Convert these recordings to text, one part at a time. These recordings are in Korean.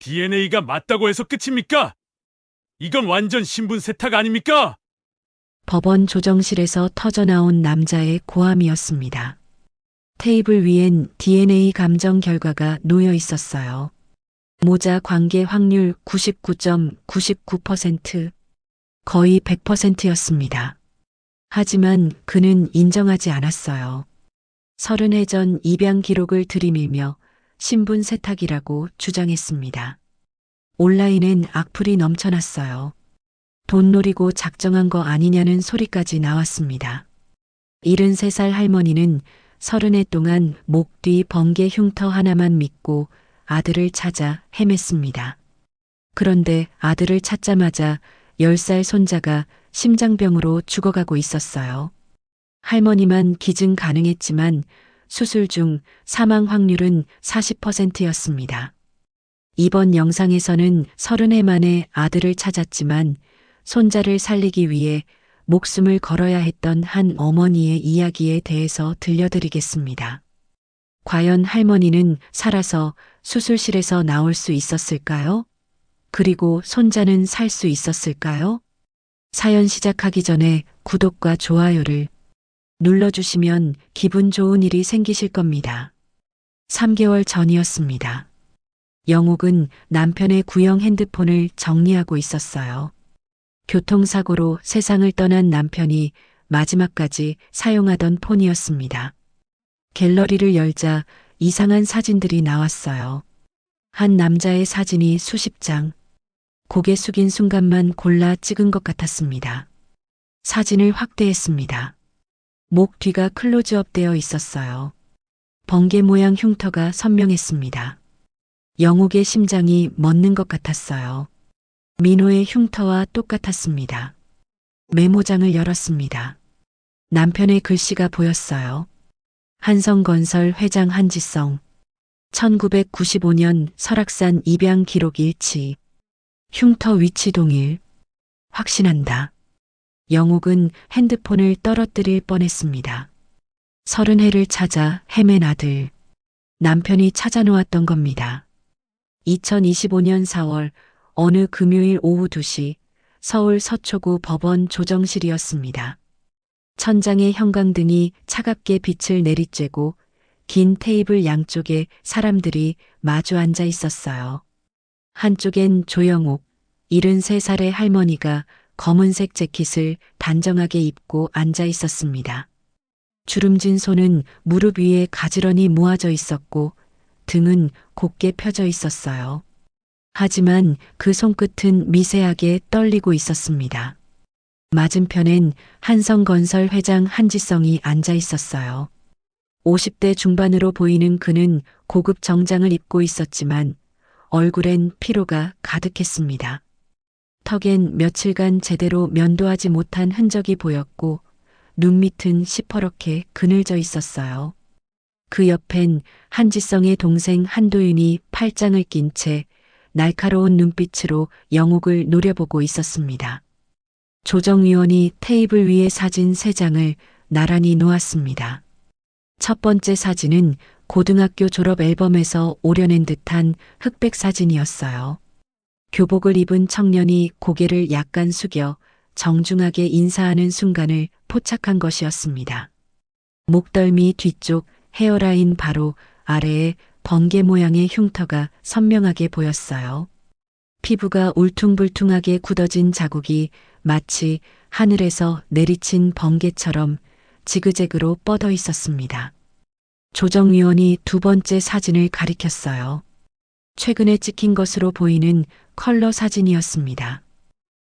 DNA가 맞다고 해서 끝입니까? 이건 완전 신분 세탁 아닙니까? 법원 조정실에서 터져나온 남자의 고함이었습니다. 테이블 위엔 DNA 감정 결과가 놓여 있었어요. 모자 관계 확률 99.99%, 거의 100%였습니다. 하지만 그는 인정하지 않았어요. 30해 전 입양 기록을 들이밀며 신분 세탁이라고 주장했습니다. 온라인엔 악플이 넘쳐났어요. 돈 노리고 작정한 거 아니냐는 소리까지 나왔습니다. 73살 할머니는 30해 동안 목 뒤 번개 흉터 하나만 믿고 아들을 찾아 헤맸습니다. 그런데 아들을 찾자마자 10살 손자가 심장병으로 죽어가고 있었어요. 할머니만 기증 가능했지만 수술 중 사망 확률은 40%였습니다. 이번 영상에서는 30해 만에 아들을 찾았지만 손자를 살리기 위해 목숨을 걸어야 했던 한 어머니의 이야기에 대해서 들려드리겠습니다. 과연 할머니는 살아서 수술실에서 나올 수 있었을까요? 그리고 손자는 살 수 있었을까요? 사연 시작하기 전에 구독과 좋아요를 눌러주시면 기분 좋은 일이 생기실 겁니다. 3개월 전이었습니다. 영옥은 남편의 구형 핸드폰을 정리하고 있었어요. 교통사고로 세상을 떠난 남편이 마지막까지 사용하던 폰이었습니다. 갤러리를 열자 이상한 사진들이 나왔어요. 한 남자의 사진이 수십 장, 고개 숙인 순간만 골라 찍은 것 같았습니다. 사진을 확대했습니다. 목 뒤가 클로즈업 되어 있었어요. 번개 모양 흉터가 선명했습니다. 영옥의 심장이 멎는 것 같았어요. 민호의 흉터와 똑같았습니다. 메모장을 열었습니다. 남편의 글씨가 보였어요. 한성건설 회장 한지성. 1995년 설악산 입양 기록 일치. 흉터 위치 동일. 확신한다. 영옥은 핸드폰을 떨어뜨릴 뻔했습니다. 30해를 찾아 헤맨 아들. 남편이 찾아놓았던 겁니다. 2025년 4월 어느 금요일 오후 2시 서울 서초구 법원 조정실이었습니다. 천장의 형광등이 차갑게 빛을 내리쬐고 긴 테이블 양쪽에 사람들이 마주 앉아 있었어요. 한쪽엔 조영옥, 73살의 할머니가 검은색 재킷을 단정하게 입고 앉아 있었습니다. 주름진 손은 무릎 위에 가지런히 모아져 있었고 등은 곧게 펴져 있었어요. 하지만 그 손끝은 미세하게 떨리고 있었습니다. 맞은편엔 한성건설 회장 한지성이 앉아 있었어요. 50대 중반으로 보이는 그는 고급 정장을 입고 있었지만 얼굴엔 피로가 가득했습니다. 턱엔 며칠간 제대로 면도하지 못한 흔적이 보였고 눈밑은 시퍼렇게 그늘져 있었어요. 그 옆엔 한지성의 동생 한도윤이 팔짱을 낀 채 날카로운 눈빛으로 영옥을 노려보고 있었습니다. 조정위원이 테이블 위에 사진 3장을 나란히 놓았습니다. 첫 번째 사진은 고등학교 졸업 앨범에서 오려낸 듯한 흑백 사진이었어요. 교복을 입은 청년이 고개를 약간 숙여 정중하게 인사하는 순간을 포착한 것이었습니다. 목덜미 뒤쪽 헤어라인 바로 아래에 번개 모양의 흉터가 선명하게 보였어요. 피부가 울퉁불퉁하게 굳어진 자국이 마치 하늘에서 내리친 번개처럼 지그재그로 뻗어 있었습니다. 조정위원이 두 번째 사진을 가리켰어요. 최근에 찍힌 것으로 보이는 컬러 사진이었습니다.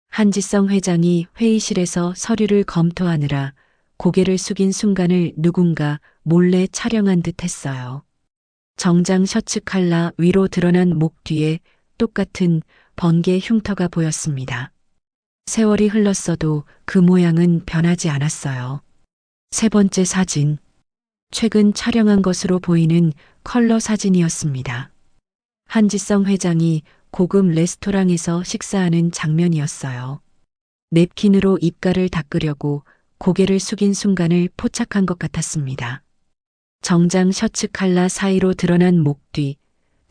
한지성 회장이 회의실에서 서류를 검토하느라 고개를 숙인 순간을 누군가 몰래 촬영한 듯 했어요. 정장 셔츠 칼라 위로 드러난 목 뒤에 똑같은 번개 흉터가 보였습니다. 세월이 흘렀어도 그 모양은 변하지 않았어요. 세 번째 사진. 최근 촬영한 것으로 보이는 컬러 사진이었습니다. 한지성 회장이 고급 레스토랑에서 식사하는 장면이었어요. 냅킨으로 입가를 닦으려고 고개를 숙인 순간을 포착한 것 같았습니다. 정장 셔츠 칼라 사이로 드러난 목 뒤,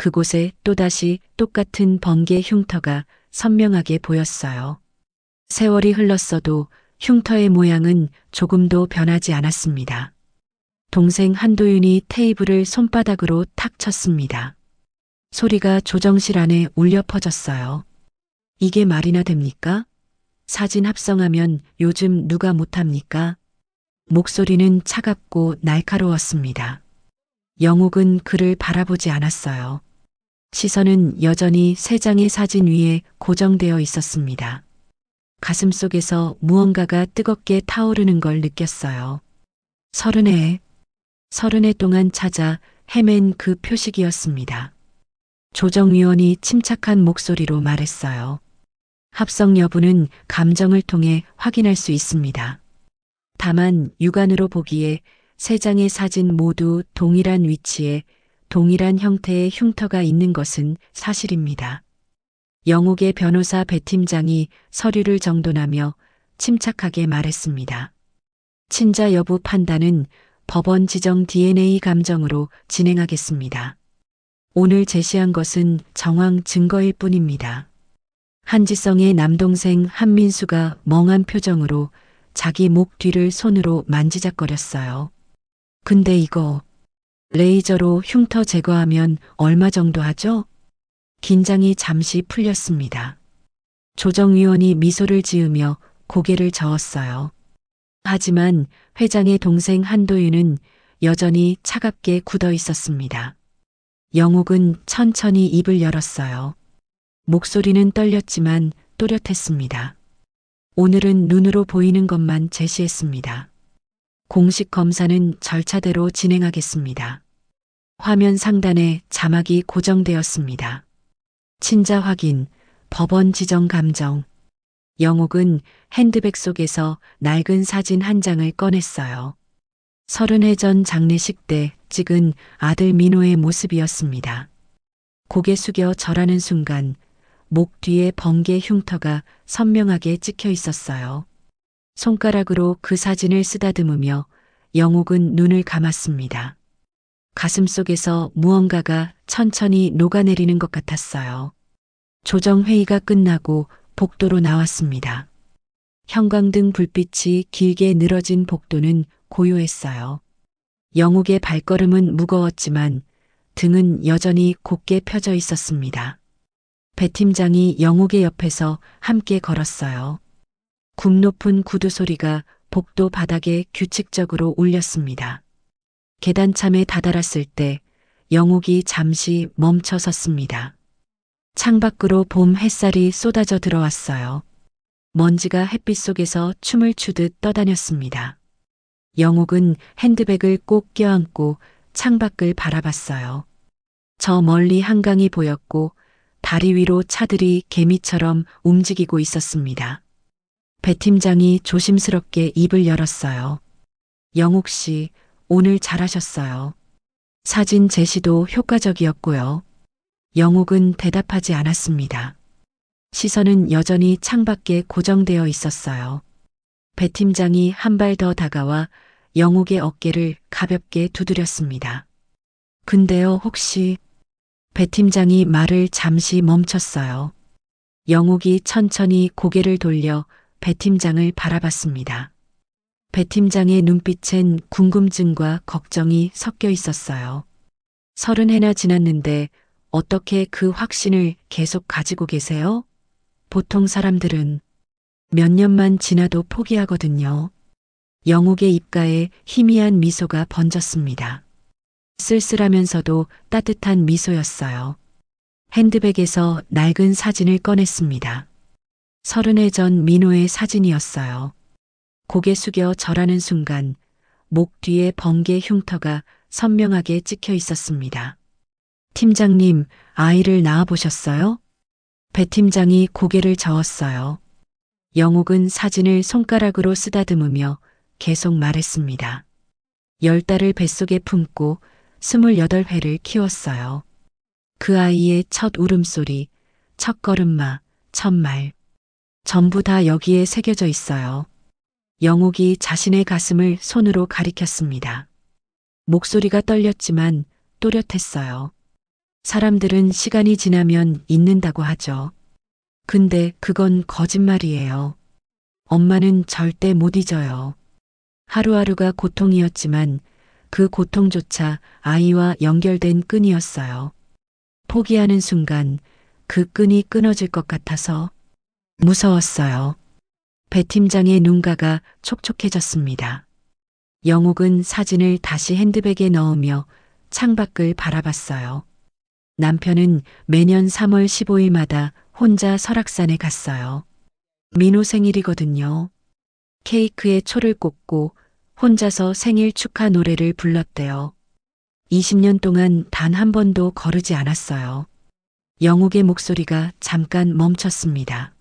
그곳에 또다시 똑같은 번개 흉터가 선명하게 보였어요. 세월이 흘렀어도 흉터의 모양은 조금도 변하지 않았습니다. 동생 한도윤이 테이블을 손바닥으로 탁 쳤습니다. 소리가 조정실 안에 울려 퍼졌어요. 이게 말이나 됩니까? 사진 합성하면 요즘 누가 못합니까? 목소리는 차갑고 날카로웠습니다. 영옥은 그를 바라보지 않았어요. 시선은 여전히 세 장의 사진 위에 고정되어 있었습니다. 가슴속에서 무언가가 뜨겁게 타오르는 걸 느꼈어요. 30회, 30회 동안 찾아 헤맨 그 표식이었습니다. 조정위원이 침착한 목소리로 말했어요. 합성 여부는 감정을 통해 확인할 수 있습니다. 다만 육안으로 보기에 세 장의 사진 모두 동일한 위치에 동일한 형태의 흉터가 있는 것은 사실입니다. 영옥의 변호사 배 팀장이 서류를 정돈하며 침착하게 말했습니다. 친자 여부 판단은 법원 지정 DNA 감정으로 진행하겠습니다. 오늘 제시한 것은 정황 증거일 뿐입니다. 한지성의 남동생 한민수가 멍한 표정으로 자기 목 뒤를 손으로 만지작거렸어요. 근데 이거 레이저로 흉터 제거하면 얼마 정도 하죠? 긴장이 잠시 풀렸습니다. 조정위원이 미소를 지으며 고개를 저었어요. 하지만 회장의 동생 한도윤은 여전히 차갑게 굳어 있었습니다. 영옥은 천천히 입을 열었어요. 목소리는 떨렸지만 또렷했습니다. 오늘은 눈으로 보이는 것만 제시했습니다. 공식 검사는 절차대로 진행하겠습니다. 화면 상단에 자막이 고정되었습니다. 친자 확인, 법원 지정 감정. 영옥은 핸드백 속에서 낡은 사진 한 장을 꺼냈어요. 30회 전 장례식 때 찍은 아들 민호의 모습이었습니다. 고개 숙여 절하는 순간 목 뒤에 번개 흉터가 선명하게 찍혀 있었어요. 손가락으로 그 사진을 쓰다듬으며 영옥은 눈을 감았습니다. 가슴속에서 무언가가 천천히 녹아내리는 것 같았어요. 조정회의가 끝나고 복도로 나왔습니다. 형광등 불빛이 길게 늘어진 복도는 고요했어요. 영옥의 발걸음은 무거웠지만 등은 여전히 곧게 펴져 있었습니다. 배 팀장이 영옥의 옆에서 함께 걸었어요. 굽 높은 구두 소리가 복도 바닥에 규칙적으로 울렸습니다. 계단참에 다다랐을 때 영옥이 잠시 멈춰 섰습니다. 창밖으로 봄 햇살이 쏟아져 들어왔어요. 먼지가 햇빛 속에서 춤을 추듯 떠다녔습니다. 영옥은 핸드백을 꼭 껴안고 창밖을 바라봤어요. 저 멀리 한강이 보였고 다리 위로 차들이 개미처럼 움직이고 있었습니다. 배 팀장이 조심스럽게 입을 열었어요. 영옥 씨, 오늘 잘하셨어요. 사진 제시도 효과적이었고요. 영옥은 대답하지 않았습니다. 시선은 여전히 창밖에 고정되어 있었어요. 배 팀장이 한 발 더 다가와 영옥의 어깨를 가볍게 두드렸습니다. 근데요, 혹시... 배 팀장이 말을 잠시 멈췄어요. 영옥이 천천히 고개를 돌려 배 팀장을 바라봤습니다. 배 팀장의 눈빛엔 궁금증과 걱정이 섞여 있었어요. 30회나 지났는데 어떻게 그 확신을 계속 가지고 계세요? 보통 사람들은 몇 년만 지나도 포기하거든요. 영옥의 입가에 희미한 미소가 번졌습니다. 쓸쓸하면서도 따뜻한 미소였어요. 핸드백에서 낡은 사진을 꺼냈습니다. 30회 전 민호의 사진이었어요. 고개 숙여 절하는 순간 목 뒤에 번개 흉터가 선명하게 찍혀 있었습니다. 팀장님, 아이를 낳아보셨어요? 배 팀장이 고개를 저었어요. 영옥은 사진을 손가락으로 쓰다듬으며 계속 말했습니다. 10달을 뱃속에 품고 28회를 키웠어요. 그 아이의 첫 울음소리, 첫 걸음마, 첫 말. 전부 다 여기에 새겨져 있어요. 영옥이 자신의 가슴을 손으로 가리켰습니다. 목소리가 떨렸지만 또렷했어요. 사람들은 시간이 지나면 잊는다고 하죠. 근데 그건 거짓말이에요. 엄마는 절대 못 잊어요. 하루하루가 고통이었지만 그 고통조차 아이와 연결된 끈이었어요. 포기하는 순간 그 끈이 끊어질 것 같아서 무서웠어요. 배 팀장의 눈가가 촉촉해졌습니다. 영옥은 사진을 다시 핸드백에 넣으며 창밖을 바라봤어요. 남편은 매년 3월 15일마다 혼자 설악산에 갔어요. 민호 생일이거든요. 케이크에 초를 꽂고 혼자서 생일 축하 노래를 불렀대요. 20년 동안 단 한 번도 거르지 않았어요. 영욱의 목소리가 잠깐 멈췄습니다.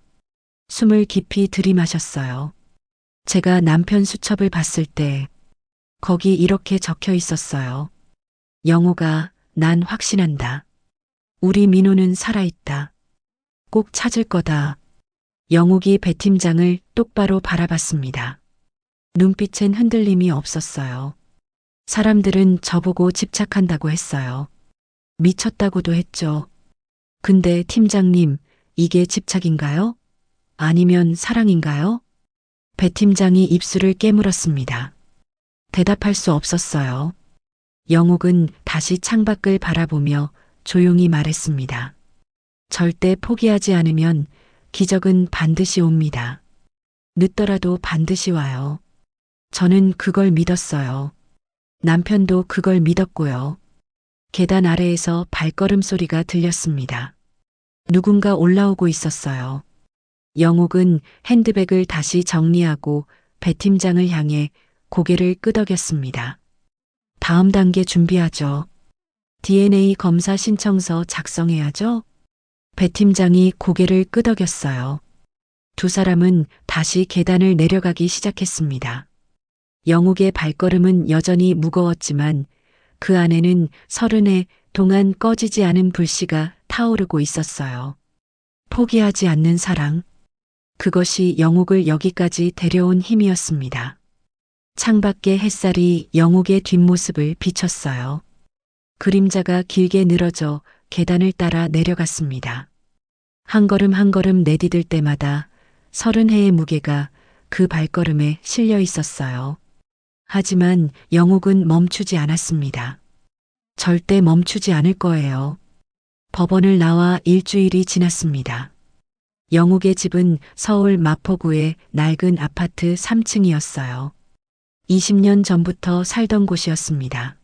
숨을 깊이 들이마셨어요. 제가 남편 수첩을 봤을 때 거기 이렇게 적혀 있었어요. 영호가 난 확신한다. 우리 민호는 살아있다. 꼭 찾을 거다. 영욱이 배 팀장을 똑바로 바라봤습니다. 눈빛엔 흔들림이 없었어요. 사람들은 저보고 집착한다고 했어요. 미쳤다고도 했죠. 근데 팀장님, 이게 집착인가요? 아니면 사랑인가요? 배 팀장이 입술을 깨물었습니다. 대답할 수 없었어요. 영욱은 다시 창밖을 바라보며 조용히 말했습니다. 절대 포기하지 않으면 기적은 반드시 옵니다. 늦더라도 반드시 와요. 저는 그걸 믿었어요. 남편도 그걸 믿었고요. 계단 아래에서 발걸음 소리가 들렸습니다. 누군가 올라오고 있었어요. 영욱은 핸드백을 다시 정리하고 배 팀장을 향해 고개를 끄덕였습니다. 다음 단계 준비하죠. DNA 검사 신청서 작성해야죠. 배 팀장이 고개를 끄덕였어요. 두 사람은 다시 계단을 내려가기 시작했습니다. 영욱의 발걸음은 여전히 무거웠지만 그 안에는 30해 동안 꺼지지 않은 불씨가 타오르고 있었어요. 포기하지 않는 사랑. 그것이 영욱을 여기까지 데려온 힘이었습니다. 창밖의 햇살이 영욱의 뒷모습을 비췄어요. 그림자가 길게 늘어져 계단을 따라 내려갔습니다. 한 걸음 한 걸음 내디딜 때마다 30해의 무게가 그 발걸음에 실려 있었어요. 하지만 영욱은 멈추지 않았습니다. 절대 멈추지 않을 거예요. 법원을 나와 일주일이 지났습니다. 영욱의 집은 서울 마포구의 낡은 아파트 3층이었어요. 20년 전부터 살던 곳이었습니다.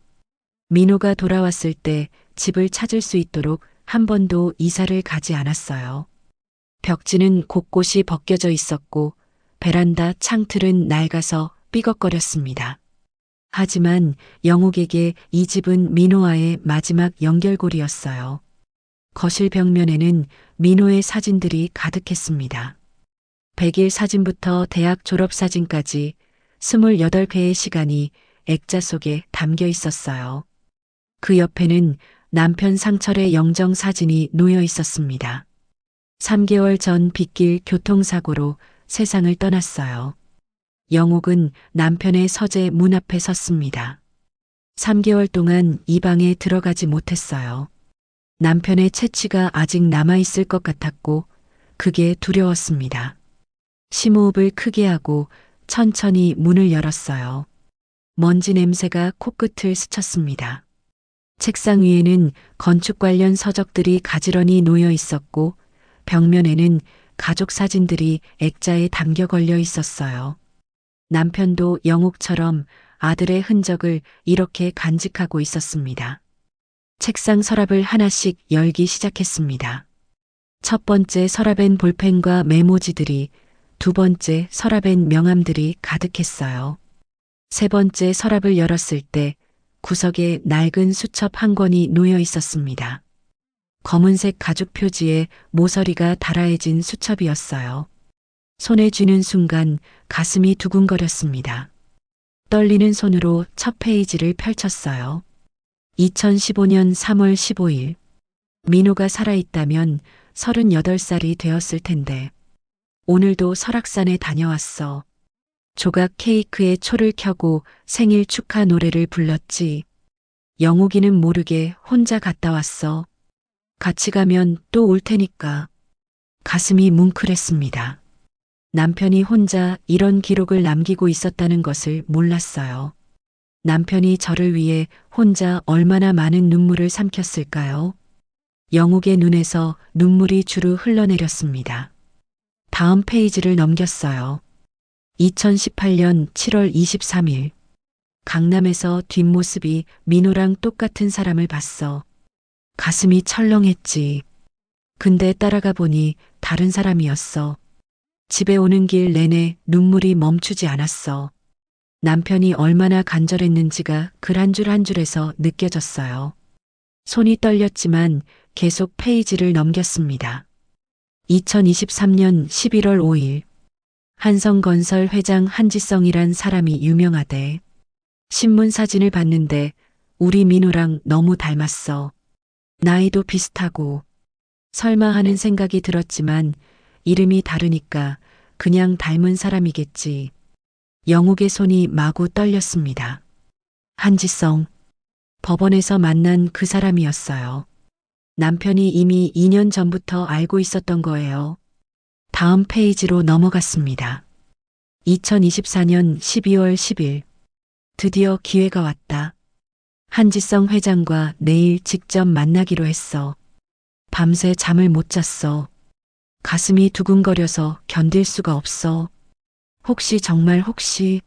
민호가 돌아왔을 때 집을 찾을 수 있도록 한 번도 이사를 가지 않았어요. 벽지는 곳곳이 벗겨져 있었고 베란다 창틀은 낡아서 삐걱거렸습니다. 하지만 영욱에게 이 집은 민호와의 마지막 연결고리였어요. 거실 벽면에는 민호의 사진들이 가득했습니다. 100일 사진부터 대학 졸업 사진까지 28회의 시간이 액자 속에 담겨 있었어요. 그 옆에는 남편 상철의 영정 사진이 놓여 있었습니다. 3개월 전 빗길 교통사고로 세상을 떠났어요. 영욱은 남편의 서재 문 앞에 섰습니다. 3개월 동안 이 방에 들어가지 못했어요. 남편의 채취가 아직 남아있을 것 같았고 그게 두려웠습니다. 심호흡을 크게 하고 천천히 문을 열었어요. 먼지 냄새가 코끝을 스쳤습니다. 책상 위에는 건축 관련 서적들이 가지런히 놓여 있었고 벽면에는 가족 사진들이 액자에 담겨 걸려 있었어요. 남편도 영욱처럼 아들의 흔적을 이렇게 간직하고 있었습니다. 책상 서랍을 하나씩 열기 시작했습니다. 첫 번째 서랍엔 볼펜과 메모지들이, 두 번째 서랍엔 명함들이 가득했어요. 세 번째 서랍을 열었을 때 구석에 낡은 수첩 한 권이 놓여 있었습니다. 검은색 가죽 표지에 모서리가 달아해진 수첩이었어요. 손에 쥐는 순간 가슴이 두근거렸습니다. 떨리는 손으로 첫 페이지를 펼쳤어요. 2015년 3월 15일. 민호가 살아있다면 38살이 되었을 텐데. 오늘도 설악산에 다녀왔어. 조각 케이크에 초를 켜고 생일 축하 노래를 불렀지. 영욱이는 모르게 혼자 갔다 왔어. 같이 가면 또 올 테니까. 가슴이 뭉클했습니다. 남편이 혼자 이런 기록을 남기고 있었다는 것을 몰랐어요. 남편이 저를 위해 혼자 얼마나 많은 눈물을 삼켰을까요? 영욱의 눈에서 눈물이 주르 흘러내렸습니다. 다음 페이지를 넘겼어요. 2018년 7월 23일. 강남에서 뒷모습이 민호랑 똑같은 사람을 봤어. 가슴이 철렁했지. 근데 따라가 보니 다른 사람이었어. 집에 오는 길 내내 눈물이 멈추지 않았어. 남편이 얼마나 간절했는지가 글 한 줄 한 줄에서 느껴졌어요. 손이 떨렸지만 계속 페이지를 넘겼습니다. 2023년 11월 5일. 한성건설 회장 한지성이란 사람이 유명하대. 신문 사진을 봤는데 우리 민호랑 너무 닮았어. 나이도 비슷하고. 설마 하는 생각이 들었지만 이름이 다르니까 그냥 닮은 사람이겠지. 영욱의 손이 마구 떨렸습니다. 한지성. 법원에서 만난 그 사람이었어요. 남편이 이미 2년 전부터 알고 있었던 거예요. 다음 페이지로 넘어갔습니다. 2024년 12월 10일. 드디어 기회가 왔다. 한지성 회장과 내일 직접 만나기로 했어. 밤새 잠을 못 잤어. 가슴이 두근거려서 견딜 수가 없어. 정말 혹시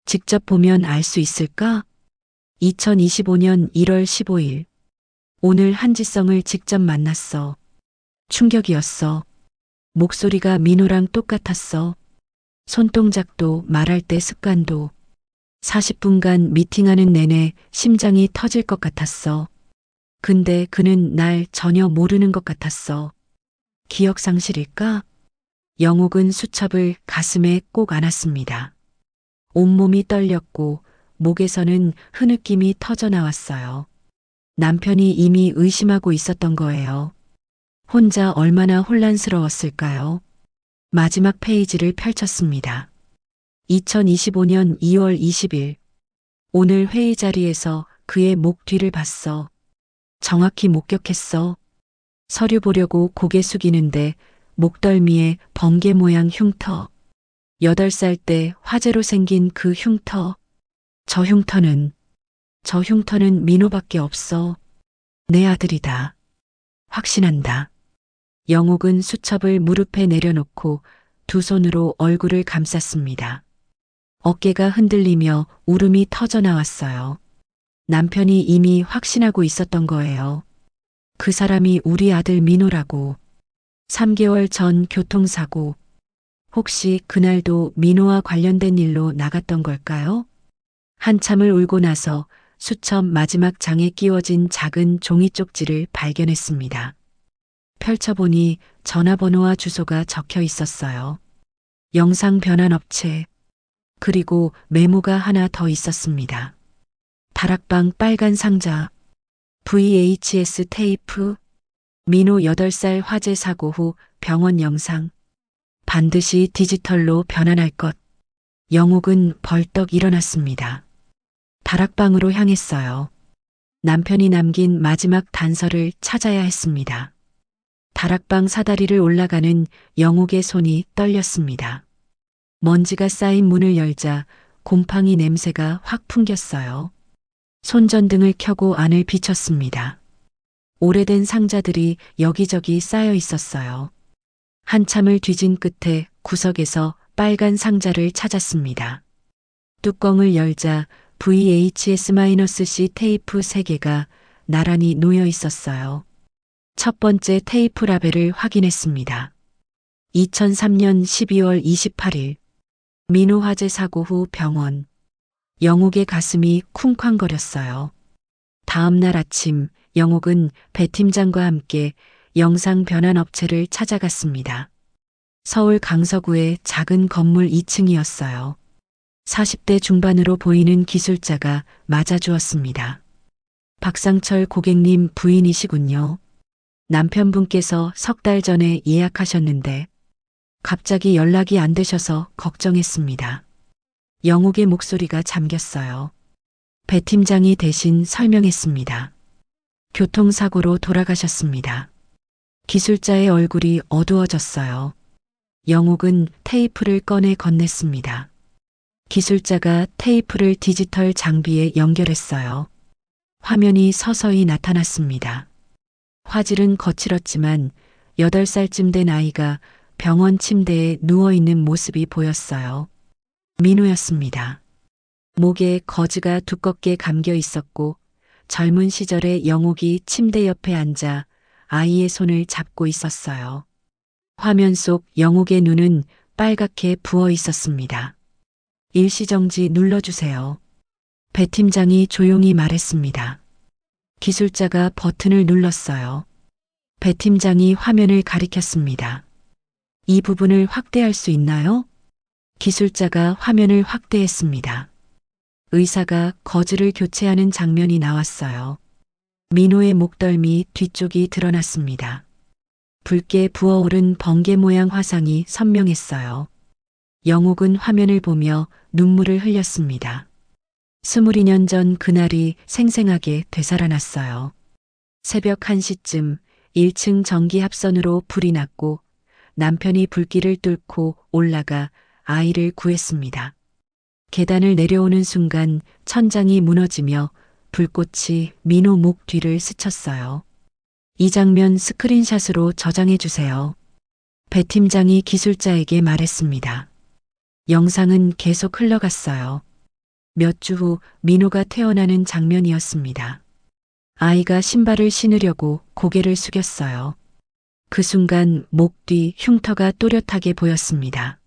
직접 보면 알 수 있을까? 2025년 1월 15일. 오늘 한지성을 직접 만났어. 충격이었어. 목소리가 민호랑 똑같았어. 손동작도 말할 때 습관도. 40분간 미팅하는 내내 심장이 터질 것 같았어. 근데 그는 날 전혀 모르는 것 같았어. 기억 상실일까? 영욱은 수첩을 가슴에 꼭 안았습니다. 온몸이 떨렸고 목에서는 흐느낌이 터져 나왔어요. 남편이 이미 의심하고 있었던 거예요. 혼자 얼마나 혼란스러웠을까요? 마지막 페이지를 펼쳤습니다. 2025년 2월 20일. 오늘 회의 자리에서 그의 목 뒤를 봤어. 정확히 목격했어. 서류 보려고 고개 숙이는데 목덜미에 번개 모양 흉터. 8살 때 화재로 생긴 그 흉터. 저 흉터는 민호밖에 없어. 내 아들이다. 확신한다. 영욱은 수첩을 무릎에 내려놓고 두 손으로 얼굴을 감쌌습니다. 어깨가 흔들리며 울음이 터져 나왔어요. 남편이 이미 확신하고 있었던 거예요. 그 사람이 우리 아들 민호라고. 3개월 전 교통사고. 혹시 그날도 민호와 관련된 일로 나갔던 걸까요? 한참을 울고 나서 수첩 마지막 장에 끼워진 작은 종이 쪽지를 발견했습니다. 펼쳐보니 전화번호와 주소가 적혀 있었어요. 영상 변환 업체. 그리고 메모가 하나 더 있었습니다. 다락방 빨간 상자. VHS 테이프. 민호 8살 화재 사고 후 병원 영상. 반드시 디지털로 변환할 것. 영욱은 벌떡 일어났습니다. 다락방으로 향했어요. 남편이 남긴 마지막 단서를 찾아야 했습니다. 다락방 사다리를 올라가는 영욱의 손이 떨렸습니다. 먼지가 쌓인 문을 열자 곰팡이 냄새가 확 풍겼어요. 손전등을 켜고 안을 비췄습니다. 오래된 상자들이 여기저기 쌓여 있었어요. 한참을 뒤진 끝에 구석에서 빨간 상자를 찾았습니다. 뚜껑을 열자 VHS-C 테이프 3개가 나란히 놓여 있었어요. 첫 번째 테이프 라벨을 확인했습니다. 2003년 12월 28일. 민호 화재 사고 후 병원. 영욱의 가슴이 쿵쾅거렸어요. 다음 날 아침 영욱은 배 팀장과 함께 영상 변환 업체를 찾아갔습니다. 서울 강서구의 작은 건물 2층이었어요. 40대 중반으로 보이는 기술자가 맞아주었습니다. 박상철 고객님 부인이시군요. 남편분께서 3달 전에 예약하셨는데 갑자기 연락이 안 되셔서 걱정했습니다. 영욱의 목소리가 잠겼어요. 배 팀장이 대신 설명했습니다. 교통사고로 돌아가셨습니다. 기술자의 얼굴이 어두워졌어요. 영옥은 테이프를 꺼내 건넸습니다. 기술자가 테이프를 디지털 장비에 연결했어요. 화면이 서서히 나타났습니다. 화질은 거칠었지만 8살쯤 된 아이가 병원 침대에 누워있는 모습이 보였어요. 민호였습니다. 목에 거즈가 두껍게 감겨 있었고 젊은 시절에 영옥이 침대 옆에 앉아 아이의 손을 잡고 있었어요. 화면 속 영옥의 눈은 빨갛게 부어 있었습니다. 일시정지 눌러주세요. 배 팀장이 조용히 말했습니다. 기술자가 버튼을 눌렀어요. 배 팀장이 화면을 가리켰습니다. 이 부분을 확대할 수 있나요? 기술자가 화면을 확대했습니다. 의사가 거즈를 교체하는 장면이 나왔어요. 민호의 목덜미 뒤쪽이 드러났습니다. 붉게 부어오른 번개 모양 화상이 선명했어요. 영옥은 화면을 보며 눈물을 흘렸습니다. 22년 전 그날이 생생하게 되살아났어요. 새벽 1시쯤 1층 전기 합선으로 불이 났고 남편이 불길을 뚫고 올라가 아이를 구했습니다. 계단을 내려오는 순간 천장이 무너지며 불꽃이 민호 목 뒤를 스쳤어요. 이 장면 스크린샷으로 저장해 주세요. 배 팀장이 기술자에게 말했습니다. 영상은 계속 흘러갔어요. 몇 주 후 민호가 태어나는 장면이었습니다. 아이가 신발을 신으려고 고개를 숙였어요. 그 순간 목 뒤 흉터가 또렷하게 보였습니다.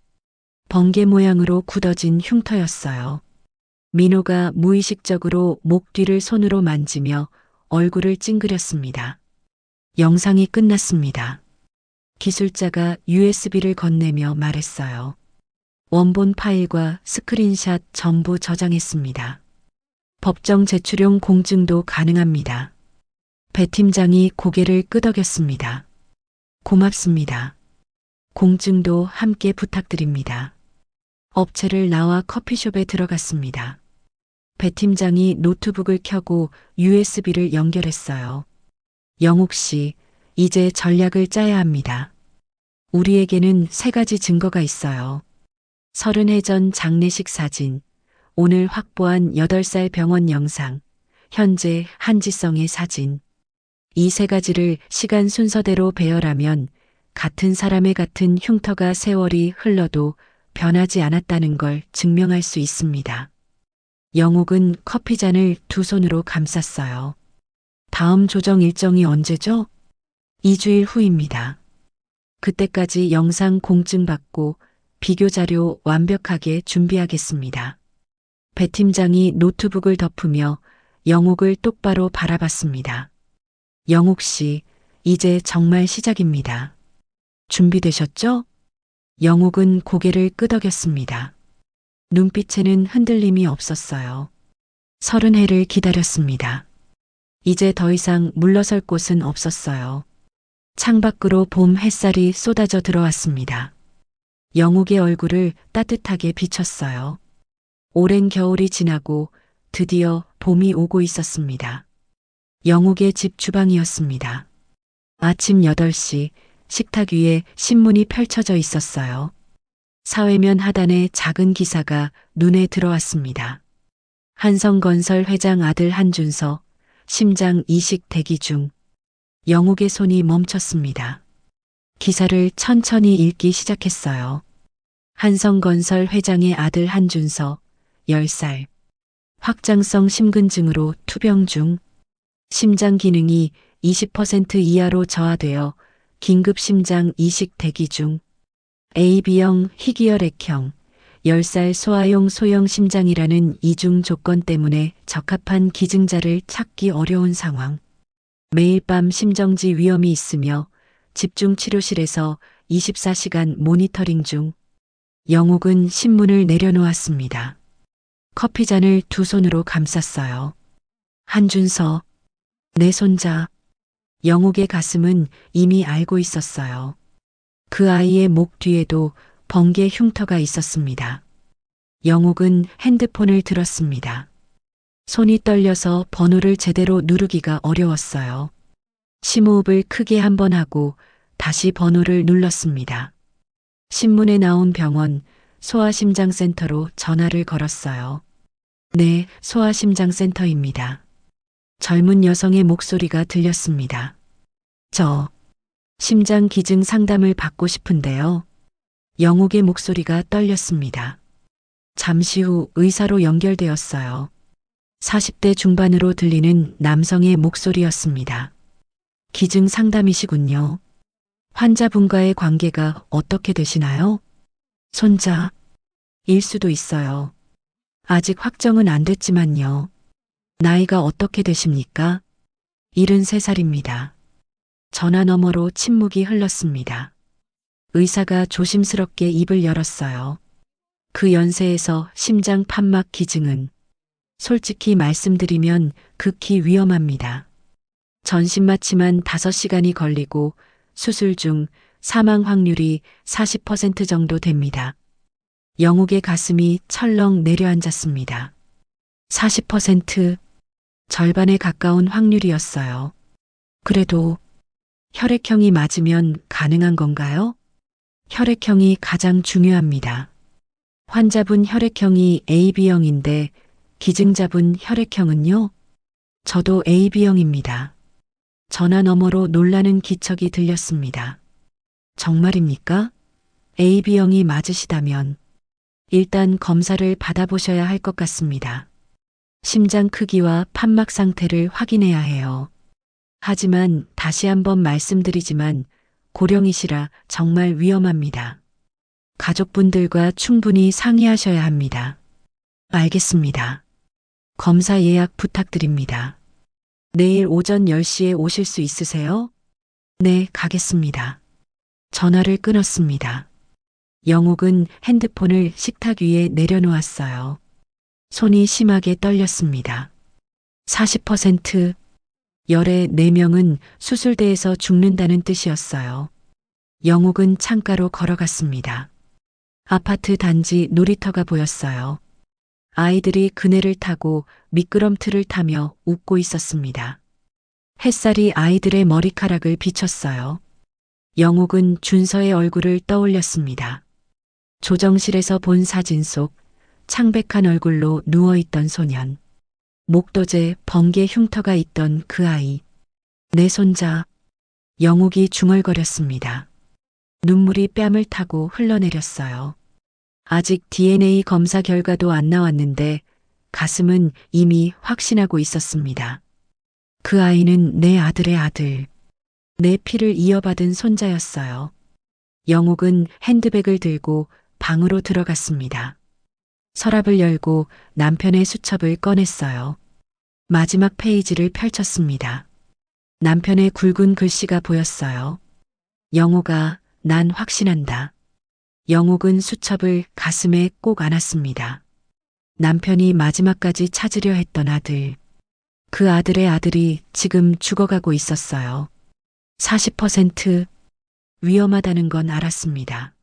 번개 모양으로 굳어진 흉터였어요. 민호가 무의식적으로 목 뒤를 손으로 만지며 얼굴을 찡그렸습니다. 영상이 끝났습니다. 기술자가 USB를 건네며 말했어요. 원본 파일과 스크린샷 전부 저장했습니다. 법정 제출용 공증도 가능합니다. 배 팀장이 고개를 끄덕였습니다. 고맙습니다. 공증도 함께 부탁드립니다. 업체를 나와 커피숍에 들어갔습니다. 배 팀장이 노트북을 켜고 USB를 연결했어요. 영옥 씨, 이제 전략을 짜야 합니다. 우리에게는 3가지 증거가 있어요. 30해 전 장례식 사진, 오늘 확보한 8살 병원 영상, 현재 한지성의 사진. 이 3가지를 시간 순서대로 배열하면 같은 사람의 같은 흉터가 세월이 흘러도 변하지 않았다는 걸 증명할 수 있습니다. 영옥은 커피잔을 2손으로 감쌌어요. 다음 조정 일정이 언제죠? 2주일 후입니다. 그때까지 영상 공증 받고 비교 자료 완벽하게 준비하겠습니다. 배 팀장이 노트북을 덮으며 영옥을 똑바로 바라봤습니다. 영옥 씨, 이제 정말 시작입니다. 준비되셨죠? 영옥은 고개를 끄덕였습니다. 눈빛에는 흔들림이 없었어요. 30해를 기다렸습니다. 이제 더 이상 물러설 곳은 없었어요. 창밖으로 봄 햇살이 쏟아져 들어왔습니다. 영옥의 얼굴을 따뜻하게 비췄어요. 오랜 겨울이 지나고 드디어 봄이 오고 있었습니다. 영옥의 집 주방이었습니다. 아침 8시 식탁 위에 신문이 펼쳐져 있었어요. 사회면 하단에 작은 기사가 눈에 들어왔습니다. 한성건설 회장 아들 한준서, 심장 이식 대기 중. 영옥의 손이 멈췄습니다. 기사를 천천히 읽기 시작했어요. 한성건설 회장의 아들 한준서, 10살. 확장성 심근증으로 투병 중. 심장 기능이 20% 이하로 저하되어 긴급 심장 이식 대기 중. AB형 희귀혈액형, 10살 소아용 소형 심장이라는 이중 조건 때문에 적합한 기증자를 찾기 어려운 상황. 매일 밤 심정지 위험이 있으며 집중치료실에서 24시간 모니터링 중. 영옥은 신문을 내려놓았습니다. 커피잔을 2손으로 감쌌어요. 한준서, 내 손자. 영옥의 가슴은 이미 알고 있었어요. 그 아이의 목 뒤에도 번개 흉터가 있었습니다. 영옥은 핸드폰을 들었습니다. 손이 떨려서 번호를 제대로 누르기가 어려웠어요. 심호흡을 크게 한 번 하고 다시 번호를 눌렀습니다. 신문에 나온 병원 소아심장센터로 전화를 걸었어요. 네, 소아심장센터입니다. 젊은 여성의 목소리가 들렸습니다. 저 심장 기증 상담을 받고 싶은데요. 영욱의 목소리가 떨렸습니다. 잠시 후 의사로 연결되었어요. 40대 중반으로 들리는 남성의 목소리였습니다. 기증 상담이시군요. 환자분과의 관계가 어떻게 되시나요? 손자, 일 수도 있어요. 아직 확정은 안 됐지만요. 나이가 어떻게 되십니까? 73살입니다. 전화 너머로 침묵이 흘렀습니다. 의사가 조심스럽게 입을 열었어요. 그 연세에서 심장 판막 기증은 솔직히 말씀드리면 극히 위험합니다. 전신 마취만 5시간이 걸리고 수술 중 사망 확률이 40% 정도 됩니다. 영욱의 가슴이 철렁 내려앉았습니다. 40%, 절반에 가까운 확률이었어요. 그래도 혈액형이 맞으면 가능한 건가요? 혈액형이 가장 중요합니다. 환자분 혈액형이 AB형인데 기증자분 혈액형은요? 저도 AB형입니다. 전화 너머로 놀라는 기척이 들렸습니다. 정말입니까? AB형이 맞으시다면 일단 검사를 받아보셔야 할 것 같습니다. 심장 크기와 판막 상태를 확인해야 해요. 하지만 다시 한번 말씀드리지만 고령이시라 정말 위험합니다. 가족분들과 충분히 상의하셔야 합니다. 알겠습니다. 검사 예약 부탁드립니다. 내일 오전 10시에 오실 수 있으세요? 네, 가겠습니다. 전화를 끊었습니다. 영욱은 핸드폰을 식탁 위에 내려놓았어요. 손이 심하게 떨렸습니다. 40%, 열의 4명은 수술대에서 죽는다는 뜻이었어요. 영욱은 창가로 걸어갔습니다. 아파트 단지 놀이터가 보였어요. 아이들이 그네를 타고 미끄럼틀을 타며 웃고 있었습니다. 햇살이 아이들의 머리카락을 비쳤어요. 영욱은 준서의 얼굴을 떠올렸습니다. 조정실에서 본 사진 속 창백한 얼굴로 누워있던 소년. 목도제 번개 흉터가 있던 그 아이. 내 손자. 영욱이 중얼거렸습니다. 눈물이 뺨을 타고 흘러내렸어요. 아직 DNA 검사 결과도 안 나왔는데 가슴은 이미 확신하고 있었습니다. 그 아이는 내 아들의 아들. 내 피를 이어받은 손자였어요. 영욱은 핸드백을 들고 방으로 들어갔습니다. 서랍을 열고 남편의 수첩을 꺼냈어요. 마지막 페이지를 펼쳤습니다. 남편의 굵은 글씨가 보였어요. 영욱아, 난 확신한다. 영욱은 수첩을 가슴에 꼭 안았습니다. 남편이 마지막까지 찾으려 했던 아들. 그 아들의 아들이 지금 죽어가고 있었어요. 40% 위험하다는 건 알았습니다.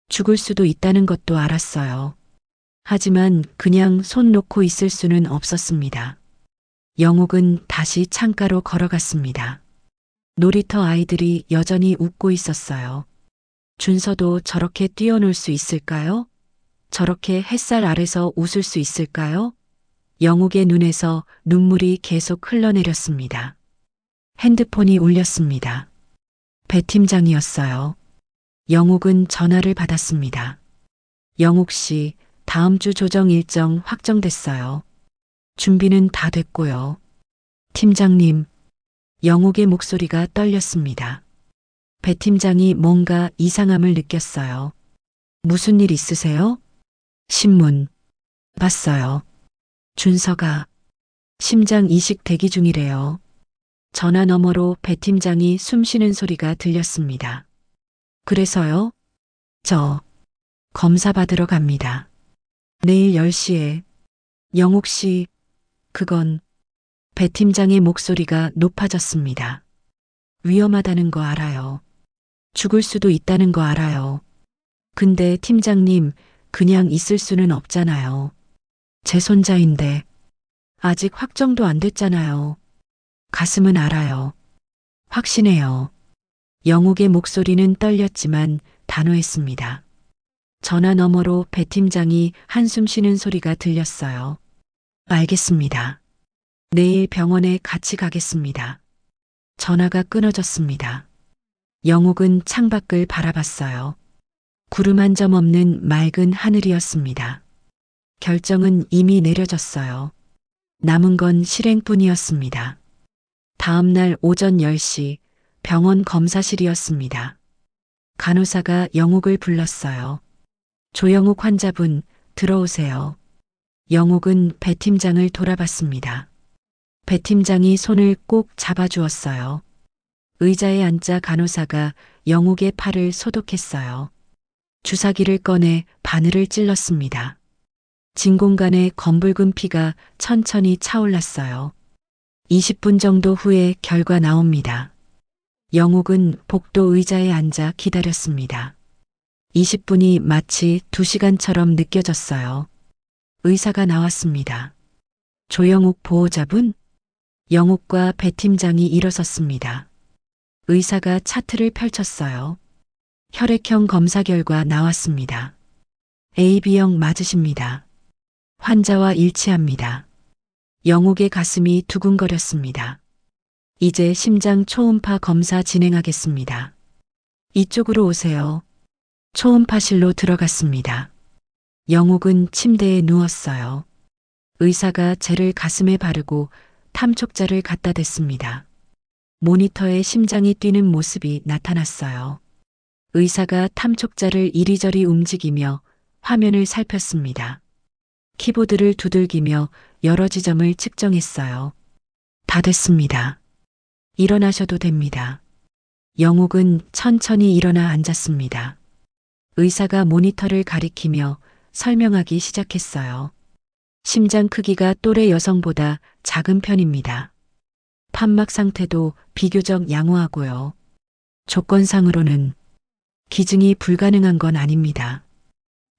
죽을 수도 있다는 것도 알았어요. 하지만 그냥 손 놓고 있을 수는 없었습니다. 영욱은 다시 창가로 걸어갔습니다. 놀이터 아이들이 여전히 웃고 있었어요. 준서도 저렇게 뛰어놀 수 있을까요? 저렇게 햇살 아래서 웃을 수 있을까요? 영욱의 눈에서 눈물이 계속 흘러내렸습니다. 핸드폰이 울렸습니다. 배 팀장이었어요. 영욱은 전화를 받았습니다. 영욱 씨, 다음 주 조정 일정 확정됐어요. 준비는 다 됐고요. 팀장님, 영욱의 목소리가 떨렸습니다. 배 팀장이 뭔가 이상함을 느꼈어요. 무슨 일 있으세요? 신문. 봤어요. 준서가 심장 이식 대기 중이래요. 전화 너머로 배 팀장이 숨 쉬는 소리가 들렸습니다. 그래서요? 저 검사 받으러 갑니다. 내일 10시에. 영욱 씨, 그건 배 팀장의 목소리가 높아졌습니다. 위험하다는 거 알아요. 죽을 수도 있다는 거 알아요. 근데 팀장님, 그냥 있을 수는 없잖아요. 제 손자인데. 아직 확정도 안 됐잖아요. 가슴은 알아요. 확신해요. 영욱의 목소리는 떨렸지만 단호했습니다. 전화 너머로 배 팀장이 한숨 쉬는 소리가 들렸어요. 알겠습니다. 내일 병원에 같이 가겠습니다. 전화가 끊어졌습니다. 영욱은 창밖을 바라봤어요. 구름 한 점 없는 맑은 하늘이었습니다. 결정은 이미 내려졌어요. 남은 건 실행뿐이었습니다. 다음 날 오전 10시 병원 검사실이었습니다. 간호사가 영욱을 불렀어요. 조영욱 환자분, 들어오세요. 영욱은 배 팀장을 돌아봤습니다. 배 팀장이 손을 꼭 잡아주었어요. 의자에 앉자 간호사가 영욱의 팔을 소독했어요. 주사기를 꺼내 바늘을 찔렀습니다. 진공관에 검붉은 피가 천천히 차올랐어요. 20분 정도 후에 결과 나옵니다. 영욱은 복도 의자에 앉아 기다렸습니다. 20분이 마치 2시간처럼 느껴졌어요. 의사가 나왔습니다. 조영욱 보호자분? 영욱과 배 팀장이 일어섰습니다. 의사가 차트를 펼쳤어요. 혈액형 검사 결과 나왔습니다. AB형 맞으십니다. 환자와 일치합니다. 영욱의 가슴이 두근거렸습니다. 이제 심장 초음파 검사 진행하겠습니다. 이쪽으로 오세요. 초음파실로 들어갔습니다. 영욱은 침대에 누웠어요. 의사가 젤을 가슴에 바르고 탐촉자를 갖다 댔습니다. 모니터에 심장이 뛰는 모습이 나타났어요. 의사가 탐촉자를 이리저리 움직이며 화면을 살폈습니다. 키보드를 두들기며 여러 지점을 측정했어요. 다 됐습니다. 일어나셔도 됩니다. 영욱은 천천히 일어나 앉았습니다. 의사가 모니터를 가리키며 설명하기 시작했어요. 심장 크기가 또래 여성보다 작은 편입니다. 판막 상태도 비교적 양호하고요. 조건상으로는 기증이 불가능한 건 아닙니다.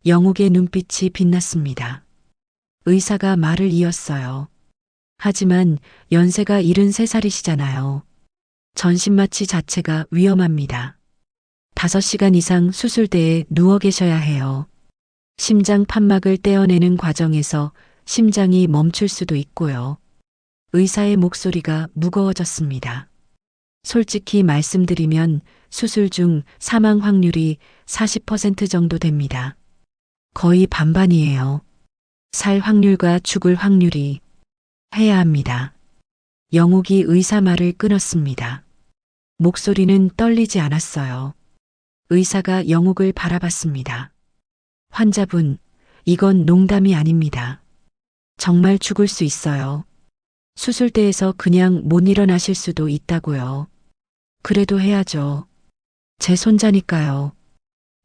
영욱의 눈빛이 빛났습니다. 의사가 말을 이었어요. 하지만 연세가 73살이시잖아요. 전신마취 자체가 위험합니다. 5시간 이상 수술대에 누워 계셔야 해요. 심장 판막을 떼어내는 과정에서 심장이 멈출 수도 있고요. 의사의 목소리가 무거워졌습니다. 솔직히 말씀드리면 수술 중 사망 확률이 40% 정도 됩니다. 거의 반반이에요. 살 확률과 죽을 확률이 해야 합니다. 영욱이 의사 말을 끊었습니다. 목소리는 떨리지 않았어요. 의사가 영욱을 바라봤습니다. 환자분, 이건 농담이 아닙니다. 정말 죽을 수 있어요. 수술대에서 그냥 못 일어나실 수도 있다고요. 그래도 해야죠. 제 손자니까요.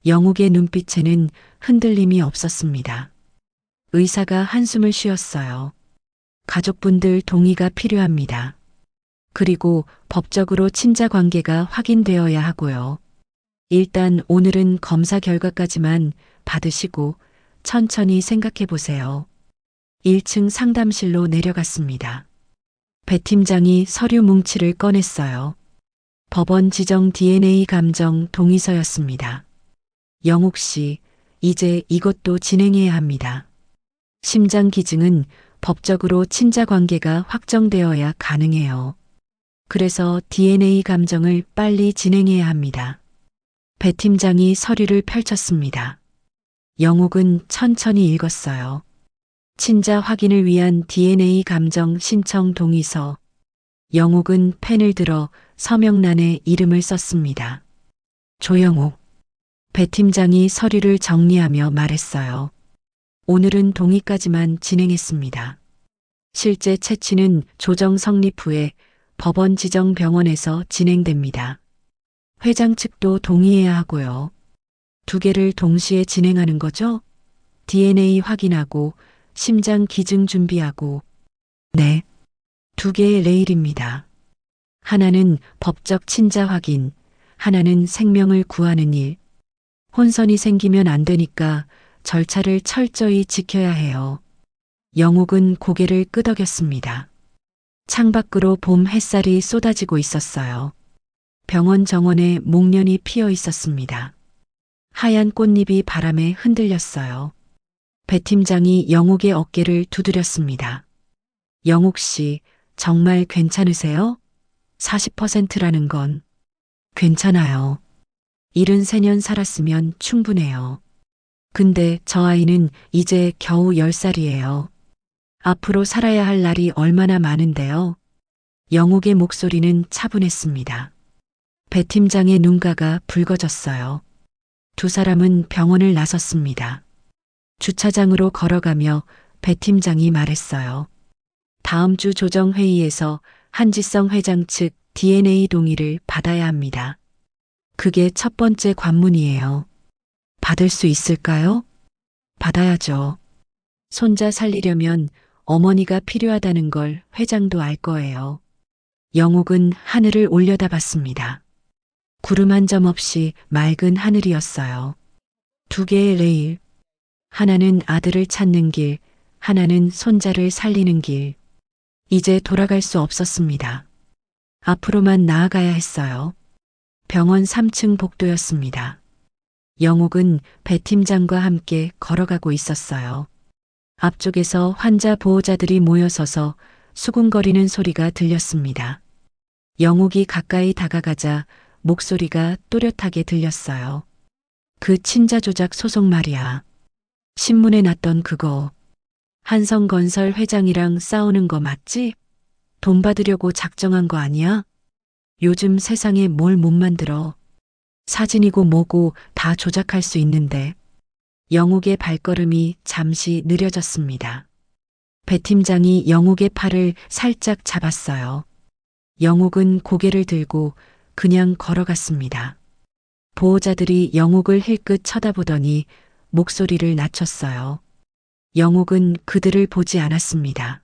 영욱의 눈빛에는 흔들림이 없었습니다. 의사가 한숨을 쉬었어요. 가족분들 동의가 필요합니다. 그리고 법적으로 친자 관계가 확인되어야 하고요. 일단 오늘은 검사 결과까지만 받으시고 천천히 생각해 보세요. 1층 상담실로 내려갔습니다. 배 팀장이 서류 뭉치를 꺼냈어요. 법원 지정 DNA 감정 동의서였습니다. 영욱 씨, 이제 이것도 진행해야 합니다. 심장 기증은 법적으로 친자 관계가 확정되어야 가능해요. 그래서 DNA 감정을 빨리 진행해야 합니다. 배 팀장이 서류를 펼쳤습니다. 영욱은 천천히 읽었어요. 친자 확인을 위한 DNA 감정 신청 동의서. 영욱은 펜을 들어 서명란에 이름을 썼습니다. 조영욱. 배 팀장이 서류를 정리하며 말했어요. 오늘은 동의까지만 진행했습니다. 실제 채취는 조정 성립 후에 법원 지정 병원에서 진행됩니다. 회장 측도 동의해야 하고요. 2개를 동시에 진행하는 거죠? DNA 확인하고 심장 기증 준비하고. 네. 2개의 레일입니다. 하나는 법적 친자 확인, 하나는 생명을 구하는 일. 혼선이 생기면 안 되니까 절차를 철저히 지켜야 해요. 영욱은 고개를 끄덕였습니다. 창밖으로 봄 햇살이 쏟아지고 있었어요. 병원 정원에 목련이 피어 있었습니다. 하얀 꽃잎이 바람에 흔들렸어요. 배 팀장이 영욱의 어깨를 두드렸습니다. 영욱 씨, 정말 괜찮으세요? 40%라는 건 괜찮아요. 73년 살았으면 충분해요. 근데 저 아이는 이제 겨우 10살이에요. 앞으로 살아야 할 날이 얼마나 많은데요. 영욱의 목소리는 차분했습니다. 배 팀장의 눈가가 붉어졌어요. 두 사람은 병원을 나섰습니다. 주차장으로 걸어가며 배 팀장이 말했어요. 다음 주 조정회의에서 한지성 회장 측 DNA 동의를 받아야 합니다. 그게 첫 번째 관문이에요. 받을 수 있을까요? 받아야죠. 손자 살리려면 어머니가 필요하다는 걸 회장도 알 거예요. 영욱은 하늘을 올려다봤습니다. 구름 한 점 없이 맑은 하늘이었어요. 두 개의 레일. 하나는 아들을 찾는 길, 하나는 손자를 살리는 길. 이제 돌아갈 수 없었습니다. 앞으로만 나아가야 했어요. 병원 3층 복도였습니다. 영욱은 배 팀장과 함께 걸어가고 있었어요. 앞쪽에서 환자 보호자들이 모여서서 수군거리는 소리가 들렸습니다. 영욱이 가까이 다가가자 목소리가 또렷하게 들렸어요. 그 친자 조작 소송 말이야. 신문에 났던 그거. 한성건설 회장이랑 싸우는 거 맞지? 돈 받으려고 작정한 거 아니야? 요즘 세상에 뭘 못 만들어. 사진이고 뭐고 다 조작할 수 있는데. 영욱의 발걸음이 잠시 느려졌습니다. 배 팀장이 영욱의 팔을 살짝 잡았어요. 영욱은 고개를 들고 그냥 걸어갔습니다. 보호자들이 영욱을 힐끗 쳐다보더니 목소리를 낮췄어요. 영욱은 그들을 보지 않았습니다.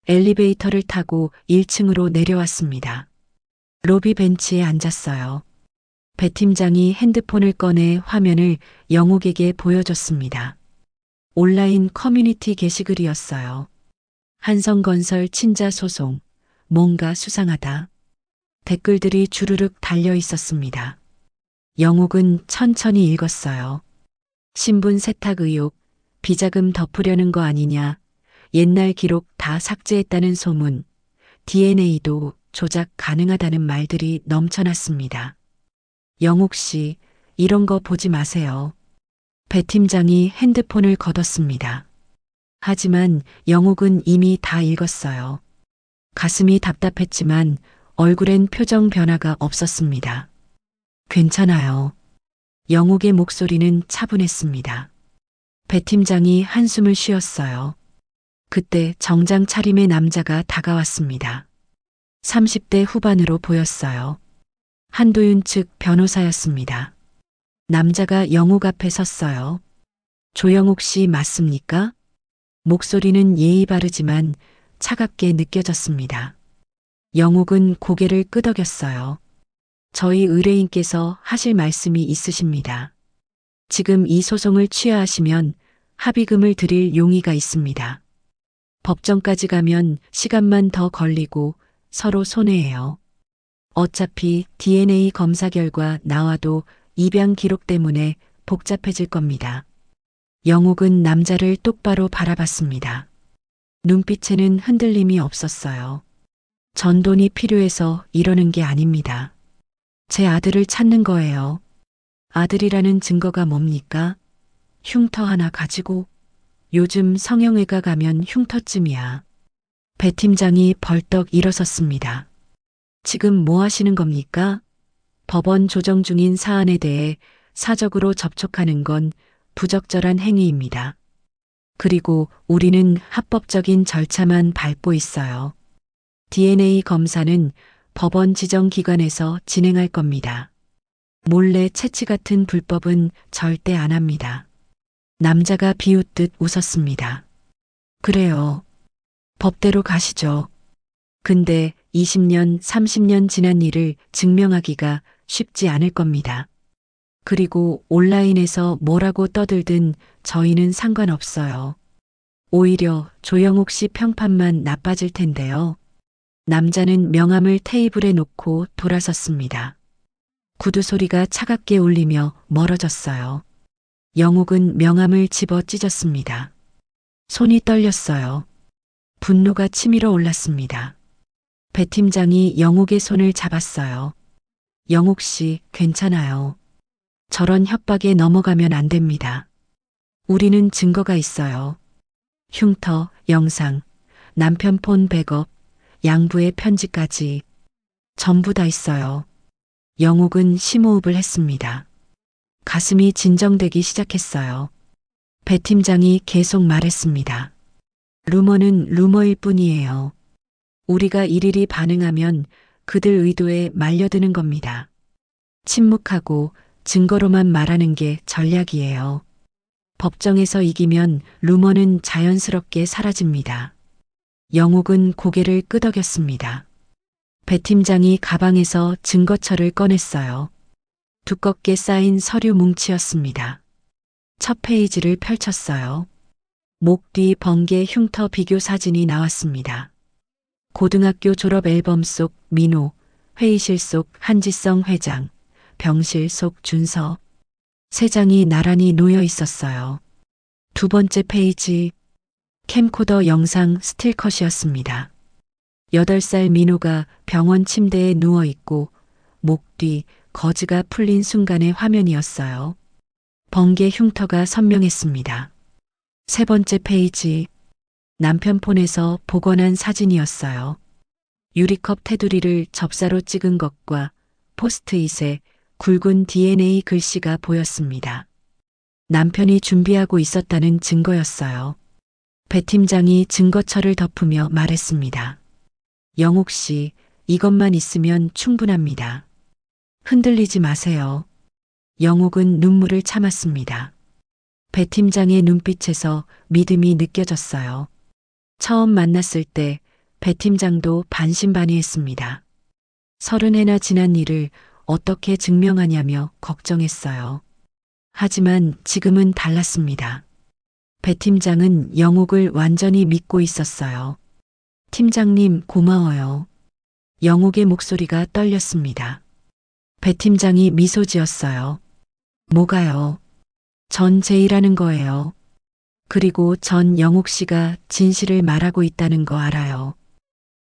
엘리베이터를 타고 1층으로 내려왔습니다. 로비 벤치에 앉았어요. 배 팀장이 핸드폰을 꺼내 화면을 영욱에게 보여줬습니다. 온라인 커뮤니티 게시글이었어요. 한성건설 친자 소송, 뭔가 수상하다. 댓글들이 주르륵 달려 있었습니다. 영욱은 천천히 읽었어요. 신분 세탁 의혹, 비자금 덮으려는 거 아니냐, 옛날 기록 다 삭제했다는 소문, DNA도 조작 가능하다는 말들이 넘쳐났습니다. 영욱 씨, 이런 거 보지 마세요. 배 팀장이 핸드폰을 걷었습니다. 하지만 영욱은 이미 다 읽었어요. 가슴이 답답했지만 얼굴엔 표정 변화가 없었습니다. 괜찮아요. 영욱의 목소리는 차분했습니다. 배 팀장이 한숨을 쉬었어요. 그때 정장 차림의 남자가 다가왔습니다. 30대 후반으로 보였어요. 한도윤 측 변호사였습니다. 남자가 영욱 앞에 섰어요. 조영욱 씨 맞습니까? 목소리는 예의 바르지만 차갑게 느껴졌습니다. 영욱은 고개를 끄덕였어요. 저희 의뢰인께서 하실 말씀이 있으십니다. 지금 이 소송을 취하하시면 합의금을 드릴 용의가 있습니다. 법정까지 가면 시간만 더 걸리고 서로 손해예요. 어차피 DNA 검사 결과 나와도 입양 기록 때문에 복잡해질 겁니다. 영욱은 남자를 똑바로 바라봤습니다. 눈빛에는 흔들림이 없었어요. 전 돈이 필요해서 이러는 게 아닙니다. 제 아들을 찾는 거예요. 아들이라는 증거가 뭡니까? 흉터 하나 가지고. 요즘 성형외과 가면 흉터쯤이야. 배 팀장이 벌떡 일어섰습니다. 지금 뭐 하시는 겁니까? 법원 조정 중인 사안에 대해 사적으로 접촉하는 건 부적절한 행위입니다. 그리고 우리는 합법적인 절차만 밟고 있어요. DNA 검사는 법원 지정 기관에서 진행할 겁니다. 몰래 채취 같은 불법은 절대 안 합니다. 남자가 비웃듯 웃었습니다. 그래요. 법대로 가시죠. 근데 20년, 30년 지난 일을 증명하기가 쉽지 않을 겁니다. 그리고 온라인에서 뭐라고 떠들든 저희는 상관없어요. 오히려 조영옥 씨 평판만 나빠질 텐데요. 남자는 명함을 테이블에 놓고 돌아섰습니다. 구두 소리가 차갑게 울리며 멀어졌어요. 영옥은 명함을 집어 찢었습니다. 손이 떨렸어요. 분노가 치밀어 올랐습니다. 배 팀장이 영옥의 손을 잡았어요. 영옥 씨, 괜찮아요. 저런 협박에 넘어가면 안 됩니다. 우리는 증거가 있어요. 흉터, 영상, 남편 폰 백업, 양부의 편지까지 전부 다 있어요. 영옥은 심호흡을 했습니다. 가슴이 진정되기 시작했어요. 배 팀장이 계속 말했습니다. 루머는 루머일 뿐이에요. 우리가 일일이 반응하면 그들 의도에 말려드는 겁니다. 침묵하고 증거로만 말하는 게 전략이에요. 법정에서 이기면 루머는 자연스럽게 사라집니다. 영옥은 고개를 끄덕였습니다. 배 팀장이 가방에서 증거처를 꺼냈어요. 두껍게 쌓인 서류 뭉치였습니다. 첫 페이지를 펼쳤어요. 목 뒤 번개 흉터 비교 사진이 나왔습니다. 고등학교 졸업 앨범 속 민호, 회의실 속 한지성 회장, 병실 속 준서. 세 장이 나란히 놓여 있었어요. 두 번째 페이지, 캠코더 영상 스틸컷이었습니다. 8살 민호가 병원 침대에 누워 있고 목 뒤 거즈가 풀린 순간의 화면이었어요. 번개 흉터가 선명했습니다. 세 번째 페이지, 남편 폰에서 복원한 사진이었어요. 유리컵 테두리를 접사로 찍은 것과 포스트잇에 굵은 DNA 글씨가 보였습니다. 남편이 준비하고 있었다는 증거였어요. 배 팀장이 증거처를 덮으며 말했습니다. 영옥 씨, 이것만 있으면 충분합니다. 흔들리지 마세요. 영옥은 눈물을 참았습니다. 배 팀장의 눈빛에서 믿음이 느껴졌어요. 처음 만났을 때 배 팀장도 반신반의했습니다. 30해나 지난 일을 어떻게 증명하냐며 걱정했어요. 하지만 지금은 달랐습니다. 배 팀장은 영옥을 완전히 믿고 있었어요. 팀장님 고마워요. 영옥의 목소리가 떨렸습니다. 배 팀장이 미소 지었어요. 뭐가요? 전 제 일하는 거예요. 그리고 전 영옥 씨가 진실을 말하고 있다는 거 알아요.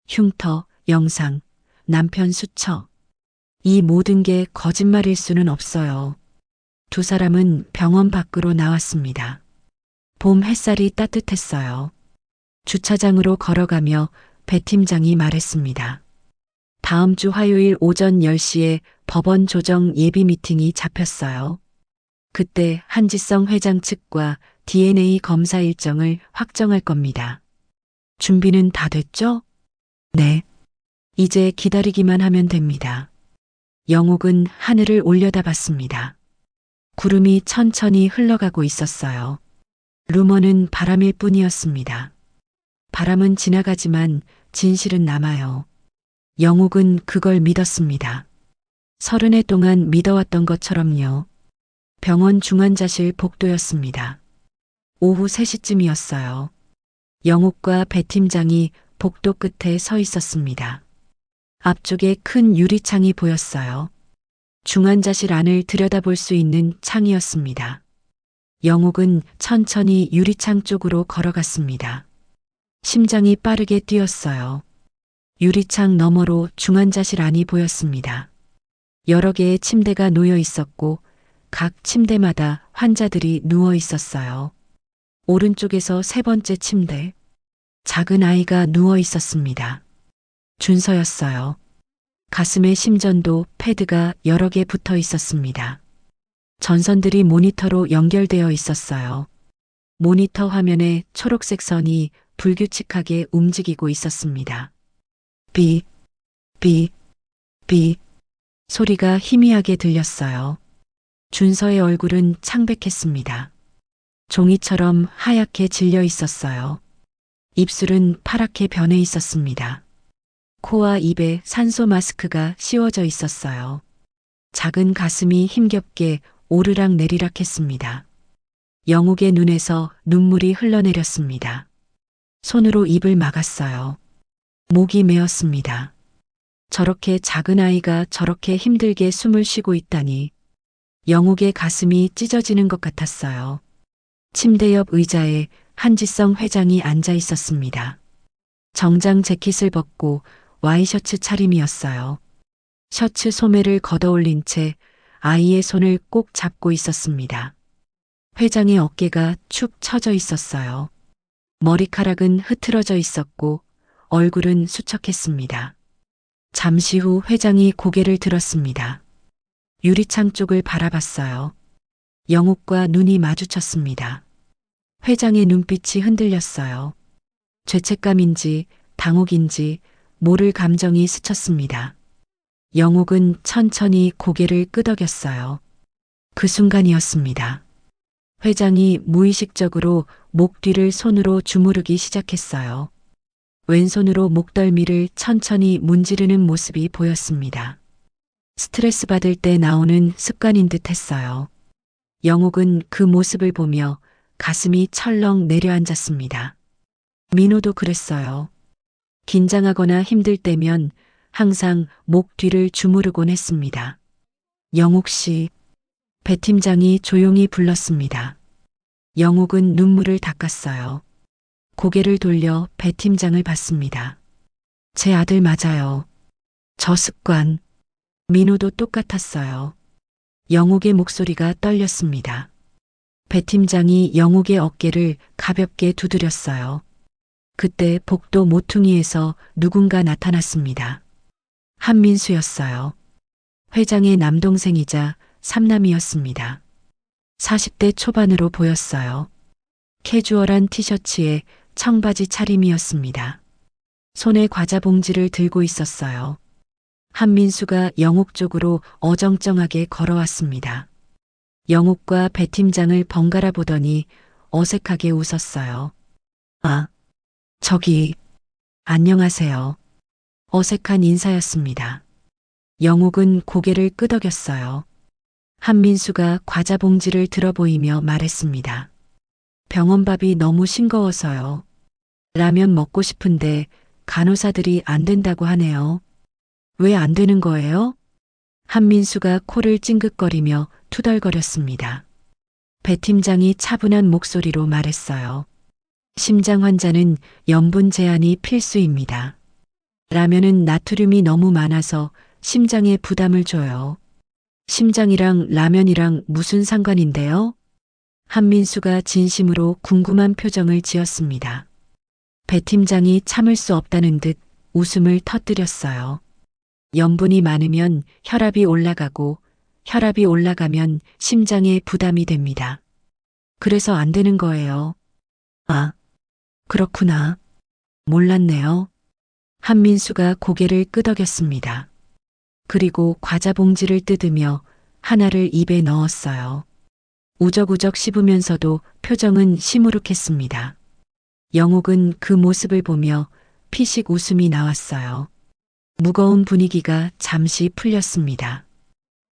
흉터, 영상, 남편 수처. 이 모든 게 거짓말일 수는 없어요. 두 사람은 병원 밖으로 나왔습니다. 봄 햇살이 따뜻했어요. 주차장으로 걸어가며 배 팀장이 말했습니다. 다음 주 화요일 오전 10시에 법원 조정 예비 미팅이 잡혔어요. 그때 한지성 회장 측과 DNA 검사 일정을 확정할 겁니다. 준비는 다 됐죠? 네. 이제 기다리기만 하면 됩니다. 영옥은 하늘을 올려다봤습니다. 구름이 천천히 흘러가고 있었어요. 루머는 바람일 뿐이었습니다. 바람은 지나가지만 진실은 남아요. 영옥은 그걸 믿었습니다. 30해 동안 믿어왔던 것처럼요. 병원 중환자실 복도였습니다. 오후 3시쯤이었어요. 영옥과 배 팀장이 복도 끝에 서 있었습니다. 앞쪽에 큰 유리창이 보였어요. 중환자실 안을 들여다볼 수 있는 창이었습니다. 영옥은 천천히 유리창 쪽으로 걸어갔습니다. 심장이 빠르게 뛰었어요. 유리창 너머로 중환자실 안이 보였습니다. 여러 개의 침대가 놓여 있었고 각 침대마다 환자들이 누워 있었어요. 오른쪽에서 세 번째 침대, 작은 아이가 누워 있었습니다. 준서였어요. 가슴에 심전도 패드가 여러 개 붙어 있었습니다. 전선들이 모니터로 연결되어 있었어요. 모니터 화면에 초록색 선이 불규칙하게 움직이고 있었습니다. 비, 비, 비 소리가 희미하게 들렸어요. 준서의 얼굴은 창백했습니다. 종이처럼 하얗게 질려 있었어요. 입술은 파랗게 변해 있었습니다. 코와 입에 산소 마스크가 씌워져 있었어요. 작은 가슴이 힘겹게 오르락 내리락 했습니다. 영옥의 눈에서 눈물이 흘러내렸습니다. 손으로 입을 막았어요. 목이 메었습니다. 저렇게 작은 아이가 저렇게 힘들게 숨을 쉬고 있다니. 영옥의 가슴이 찢어지는 것 같았어요. 침대 옆 의자에 한지성 회장이 앉아 있었습니다. 정장 재킷을 벗고 와이셔츠 차림이었어요. 셔츠 소매를 걷어올린 채 아이의 손을 꼭 잡고 있었습니다. 회장의 어깨가 축 처져 있었어요. 머리카락은 흐트러져 있었고 얼굴은 수척했습니다. 잠시 후 회장이 고개를 들었습니다. 유리창 쪽을 바라봤어요. 영옥과 눈이 마주쳤습니다. 회장의 눈빛이 흔들렸어요. 죄책감인지 당혹인지 모를 감정이 스쳤습니다. 영옥은 천천히 고개를 끄덕였어요. 그 순간이었습니다. 회장이 무의식적으로 목 뒤를 손으로 주무르기 시작했어요. 왼손으로 목덜미를 천천히 문지르는 모습이 보였습니다. 스트레스 받을 때 나오는 습관인 듯 했어요. 영옥은 그 모습을 보며 가슴이 철렁 내려앉았습니다. 민호도 그랬어요. 긴장하거나 힘들 때면 항상 목 뒤를 주무르곤 했습니다. 영옥 씨, 배 팀장이 조용히 불렀습니다. 영옥은 눈물을 닦았어요. 고개를 돌려 배 팀장을 봤습니다. 제 아들 맞아요. 저 습관. 민호도 똑같았어요. 영옥의 목소리가 떨렸습니다. 배 팀장이 영옥의 어깨를 가볍게 두드렸어요. 그때 복도 모퉁이에서 누군가 나타났습니다. 한민수였어요. 회장의 남동생이자 삼남이었습니다. 40대 초반으로 보였어요. 캐주얼한 티셔츠에 청바지 차림이었습니다. 손에 과자 봉지를 들고 있었어요. 한민수가 영옥 쪽으로 어정쩡하게 걸어왔습니다. 영옥과 배 팀장을 번갈아 보더니 어색하게 웃었어요. 아, 저기, 안녕하세요. 어색한 인사였습니다. 영옥은 고개를 끄덕였어요. 한민수가 과자 봉지를 들어 보이며 말했습니다. 병원밥이 너무 싱거워서요. 라면 먹고 싶은데 간호사들이 안 된다고 하네요. 왜 안 되는 거예요? 한민수가 코를 찡긋거리며 투덜거렸습니다. 배 팀장이 차분한 목소리로 말했어요. 심장 환자는 염분 제한이 필수입니다. 라면은 나트륨이 너무 많아서 심장에 부담을 줘요. 심장이랑 라면이랑 무슨 상관인데요? 한민수가 진심으로 궁금한 표정을 지었습니다. 배 팀장이 참을 수 없다는 듯 웃음을 터뜨렸어요. 염분이 많으면 혈압이 올라가고 혈압이 올라가면 심장에 부담이 됩니다. 그래서 안 되는 거예요. 아, 그렇구나. 몰랐네요. 한민수가 고개를 끄덕였습니다. 그리고 과자 봉지를 뜯으며 하나를 입에 넣었어요. 우적우적 씹으면서도 표정은 시무룩했습니다. 영옥은 그 모습을 보며 피식 웃음이 나왔어요. 무거운 분위기가 잠시 풀렸습니다.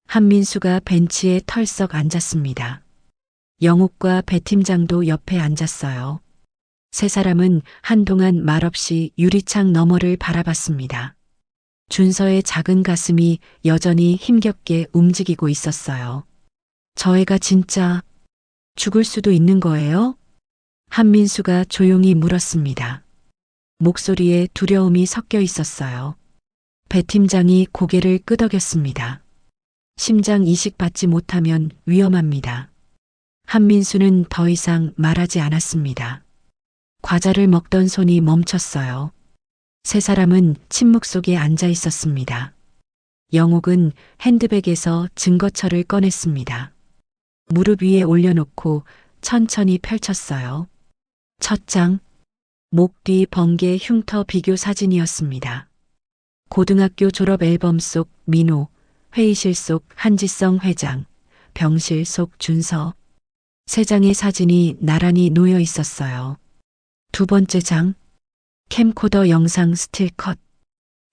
한민수가 벤치에 털썩 앉았습니다. 영옥과 배 팀장도 옆에 앉았어요. 세 사람은 한동안 말없이 유리창 너머를 바라봤습니다. 준서의 작은 가슴이 여전히 힘겹게 움직이고 있었어요. 저 애가 진짜 죽을 수도 있는 거예요? 한민수가 조용히 물었습니다. 목소리에 두려움이 섞여 있었어요. 배 팀장이 고개를 끄덕였습니다. 심장 이식 받지 못하면 위험합니다. 한민수는 더 이상 말하지 않았습니다. 과자를 먹던 손이 멈췄어요. 세 사람은 침묵 속에 앉아 있었습니다. 영옥은 핸드백에서 증거처를 꺼냈습니다. 무릎 위에 올려놓고 천천히 펼쳤어요. 첫 장, 목 뒤 번개 흉터 비교 사진이었습니다. 고등학교 졸업 앨범 속 민호, 회의실 속 한지성 회장, 병실 속 준서. 세 장의 사진이 나란히 놓여 있었어요. 두 번째 장, 캠코더 영상 스틸컷.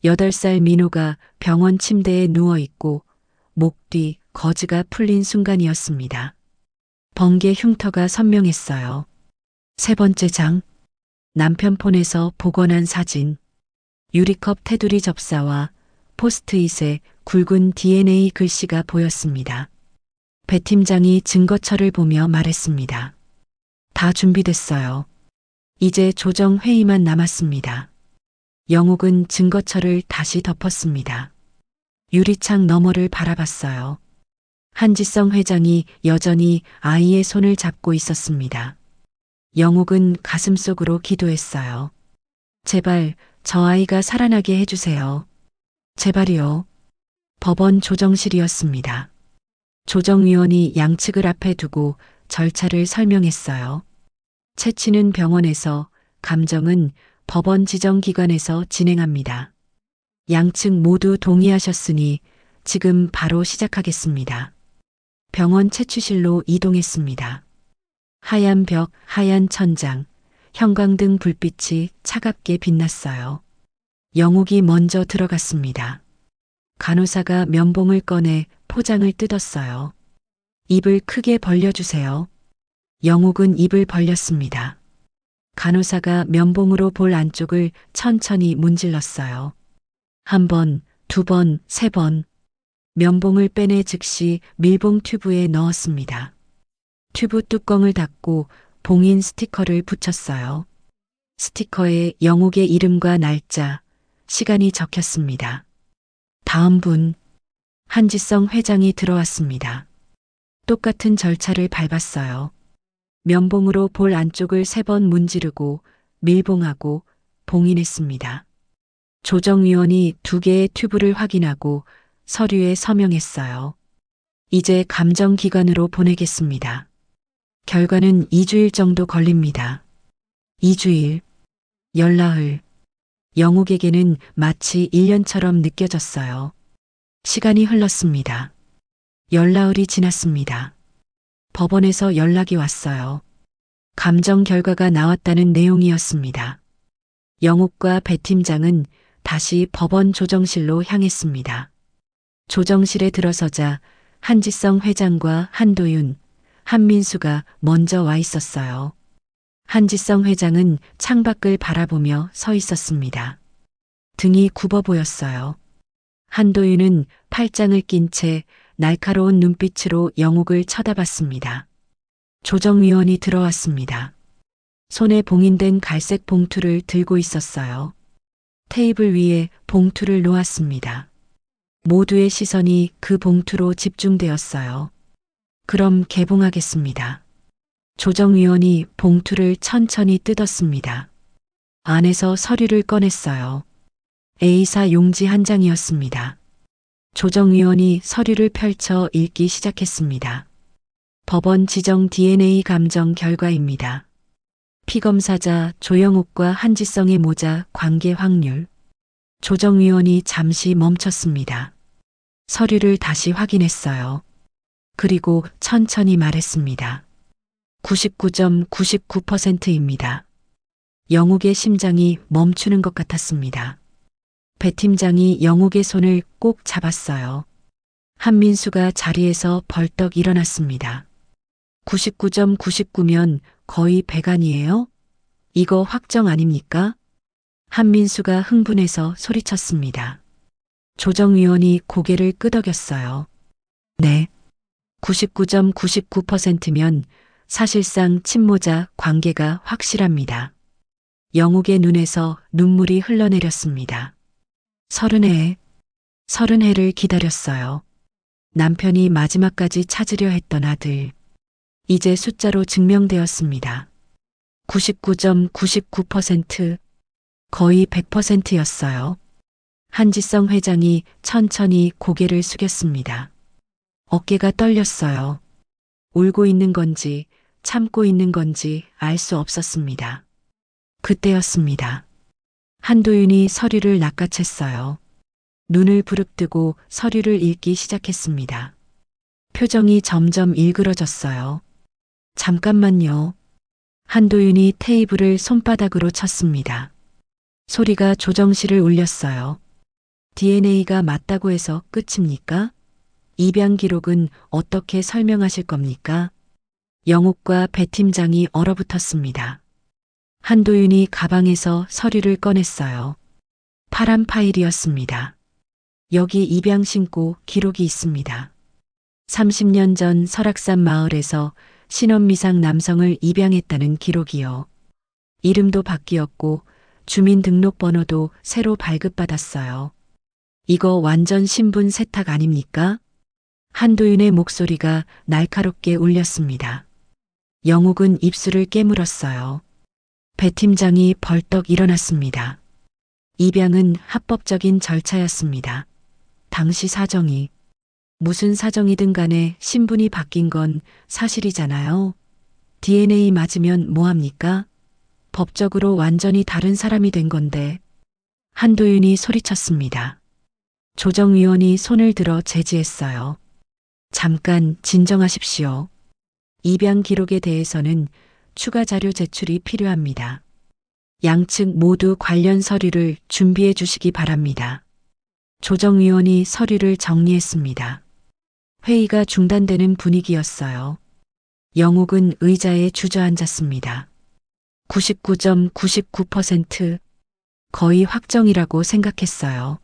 8살 민호가 병원 침대에 누워있고 목 뒤 거즈가 풀린 순간이었습니다. 번개 흉터가 선명했어요. 세 번째 장, 남편 폰에서 복원한 사진, 유리컵 테두리 접사와 포스트잇에 굵은 DNA 글씨가 보였습니다. 배 팀장이 증거처를 보며 말했습니다. 다 준비됐어요. 이제 조정 회의만 남았습니다. 영욱은 증거처를 다시 덮었습니다. 유리창 너머를 바라봤어요. 한지성 회장이 여전히 아이의 손을 잡고 있었습니다. 영욱은 가슴속으로 기도했어요. 제발 저 아이가 살아나게 해주세요. 제발이요. 법원 조정실이었습니다. 조정위원이 양측을 앞에 두고 절차를 설명했어요. 채취는 병원에서, 감정은 법원 지정기관에서 진행합니다. 양측 모두 동의하셨으니 지금 바로 시작하겠습니다. 병원 채취실로 이동했습니다. 하얀 벽, 하얀 천장, 형광등 불빛이 차갑게 빛났어요. 영욱이 먼저 들어갔습니다. 간호사가 면봉을 꺼내 포장을 뜯었어요. 입을 크게 벌려주세요. 영욱은 입을 벌렸습니다. 간호사가 면봉으로 볼 안쪽을 천천히 문질렀어요. 한 번, 두 번, 세 번. 면봉을 빼내 즉시 밀봉 튜브에 넣었습니다. 튜브 뚜껑을 닫고 봉인 스티커를 붙였어요. 스티커에 영욱의 이름과 날짜, 시간이 적혔습니다. 다음 분, 한지성 회장이 들어왔습니다. 똑같은 절차를 밟았어요. 면봉으로 볼 안쪽을 3번 문지르고 밀봉하고 봉인했습니다. 조정위원이 2개의 튜브를 확인하고 서류에 서명했어요. 이제 감정기관으로 보내겠습니다. 결과는 2주일 정도 걸립니다. 2주일, 열나흘. 영욱에게는 마치 1년처럼 느껴졌어요. 시간이 흘렀습니다. 열나흘이 지났습니다. 법원에서 연락이 왔어요. 감정 결과가 나왔다는 내용이었습니다. 영욱과 배 팀장은 다시 법원 조정실로 향했습니다. 조정실에 들어서자 한지성 회장과 한도윤, 한민수가 먼저 와 있었어요. 한지성 회장은 창밖을 바라보며 서 있었습니다. 등이 굽어 보였어요. 한도윤은 팔짱을 낀 채 날카로운 눈빛으로 영욱을 쳐다봤습니다. 조정위원이 들어왔습니다. 손에 봉인된 갈색 봉투를 들고 있었어요. 테이블 위에 봉투를 놓았습니다. 모두의 시선이 그 봉투로 집중되었어요. 그럼 개봉하겠습니다. 조정위원이 봉투를 천천히 뜯었습니다. 안에서 서류를 꺼냈어요. A사 용지 한 장이었습니다. 조정위원이 서류를 펼쳐 읽기 시작했습니다. 법원 지정 DNA 감정 결과입니다. 피검사자 조영욱과 한지성의 모자 관계 확률. 조정위원이 잠시 멈췄습니다. 서류를 다시 확인했어요. 그리고 천천히 말했습니다. 99.99%입니다. 영욱의 심장이 멈추는 것 같았습니다. 배 팀장이 영욱의 손을 꼭 잡았어요. 한민수가 자리에서 벌떡 일어났습니다. 99.99면 거의 100안이에요? 이거 확정 아닙니까? 한민수가 흥분해서 소리쳤습니다. 조정위원이 고개를 끄덕였어요. 네. 99.99%면 사실상 친모자 관계가 확실합니다. 영욱의 눈에서 눈물이 흘러내렸습니다. 30해, 30해를 기다렸어요. 남편이 마지막까지 찾으려 했던 아들. 이제 숫자로 증명되었습니다. 99.99%, 거의 100%였어요. 한지성 회장이 천천히 고개를 숙였습니다. 어깨가 떨렸어요. 울고 있는 건지 참고 있는 건지 알 수 없었습니다. 그때였습니다. 한도윤이 서류를 낚아챘어요. 눈을 부릅뜨고 서류를 읽기 시작했습니다. 표정이 점점 일그러졌어요. 잠깐만요. 한도윤이 테이블을 손바닥으로 쳤습니다. 소리가 조정실을 울렸어요. DNA가 맞다고 해서 끝입니까? 입양 기록은 어떻게 설명하실 겁니까? 영욱과 배 팀장이 얼어붙었습니다. 한도윤이 가방에서 서류를 꺼냈어요. 파란 파일이었습니다. 여기 입양 신고 기록이 있습니다. 30년 전 설악산 마을에서 신원미상 남성을 입양했다는 기록이요. 이름도 바뀌었고 주민등록번호도 새로 발급받았어요. 이거 완전 신분 세탁 아닙니까? 한도윤의 목소리가 날카롭게 울렸습니다. 영욱은 입술을 깨물었어요. 배 팀장이 벌떡 일어났습니다. 입양은 합법적인 절차였습니다. 당시 사정이 무슨 사정이든 간에 신분이 바뀐 건 사실이잖아요. DNA 맞으면 뭐합니까? 법적으로 완전히 다른 사람이 된 건데. 한도윤이 소리쳤습니다. 조정위원이 손을 들어 제지했어요. 잠깐 진정하십시오. 입양 기록에 대해서는 추가 자료 제출이 필요합니다. 양측 모두 관련 서류를 준비해 주시기 바랍니다. 조정위원이 서류를 정리했습니다. 회의가 중단되는 분위기였어요. 영욱은 의자에 주저앉았습니다. 99.99% 거의 확정이라고 생각했어요.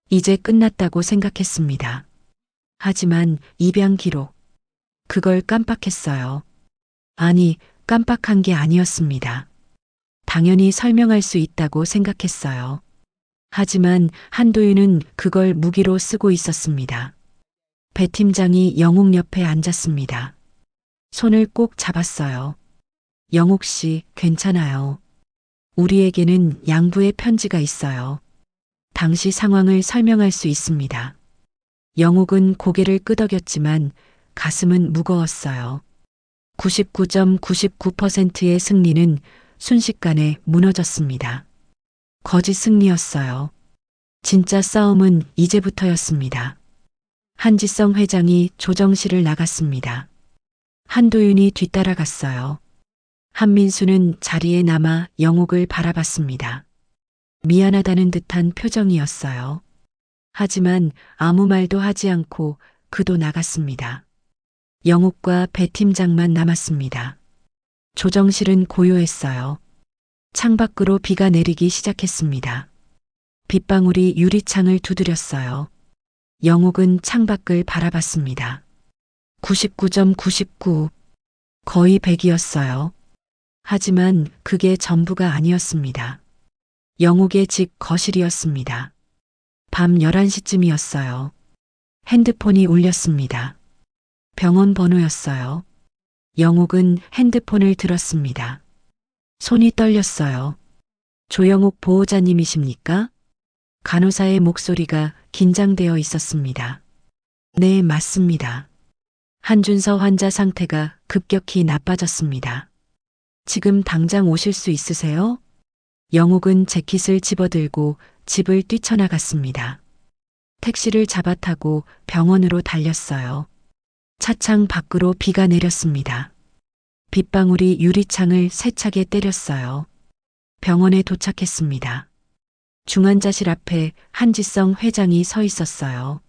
이제 끝났다고 생각했습니다. 하지만 입양 기록, 그걸 깜빡했어요. 아니, 깜빡한 게 아니었습니다. 당연히 설명할 수 있다고 생각했어요. 하지만 한도윤은 그걸 무기로 쓰고 있었습니다. 배 팀장이 영욱 옆에 앉았습니다. 손을 꼭 잡았어요. 영욱 씨, 괜찮아요. 우리에게는 양부의 편지가 있어요. 당시 상황을 설명할 수 있습니다. 영욱은 고개를 끄덕였지만 가슴은 무거웠어요. 99.99%의 승리는 순식간에 무너졌습니다. 거짓 승리였어요. 진짜 싸움은 이제부터였습니다. 한지성 회장이 조정실을 나갔습니다. 한도윤이 뒤따라갔어요. 한민수는 자리에 남아 영욱을 바라봤습니다. 미안하다는 듯한 표정이었어요. 하지만 아무 말도 하지 않고 그도 나갔습니다. 영욱과 배 팀장만 남았습니다. 조정실은 고요했어요. 창밖으로 비가 내리기 시작했습니다. 빗방울이 유리창을 두드렸어요. 영욱은 창밖을 바라봤습니다. 99.99, 거의 100이었어요. 하지만 그게 전부가 아니었습니다. 영욱의 집 거실이었습니다. 밤 11시쯤이었어요. 핸드폰이 울렸습니다. 병원 번호였어요. 영욱은 핸드폰을 들었습니다. 손이 떨렸어요. 조영욱 보호자님이십니까? 간호사의 목소리가 긴장되어 있었습니다. 네, 맞습니다. 한준서 환자 상태가 급격히 나빠졌습니다. 지금 당장 오실 수 있으세요? 영욱은 재킷을 집어들고 집을 뛰쳐나갔습니다. 택시를 잡아타고 병원으로 달렸어요. 차창 밖으로 비가 내렸습니다. 빗방울이 유리창을 세차게 때렸어요. 병원에 도착했습니다. 중환자실 앞에 한지성 회장이 서 있었어요.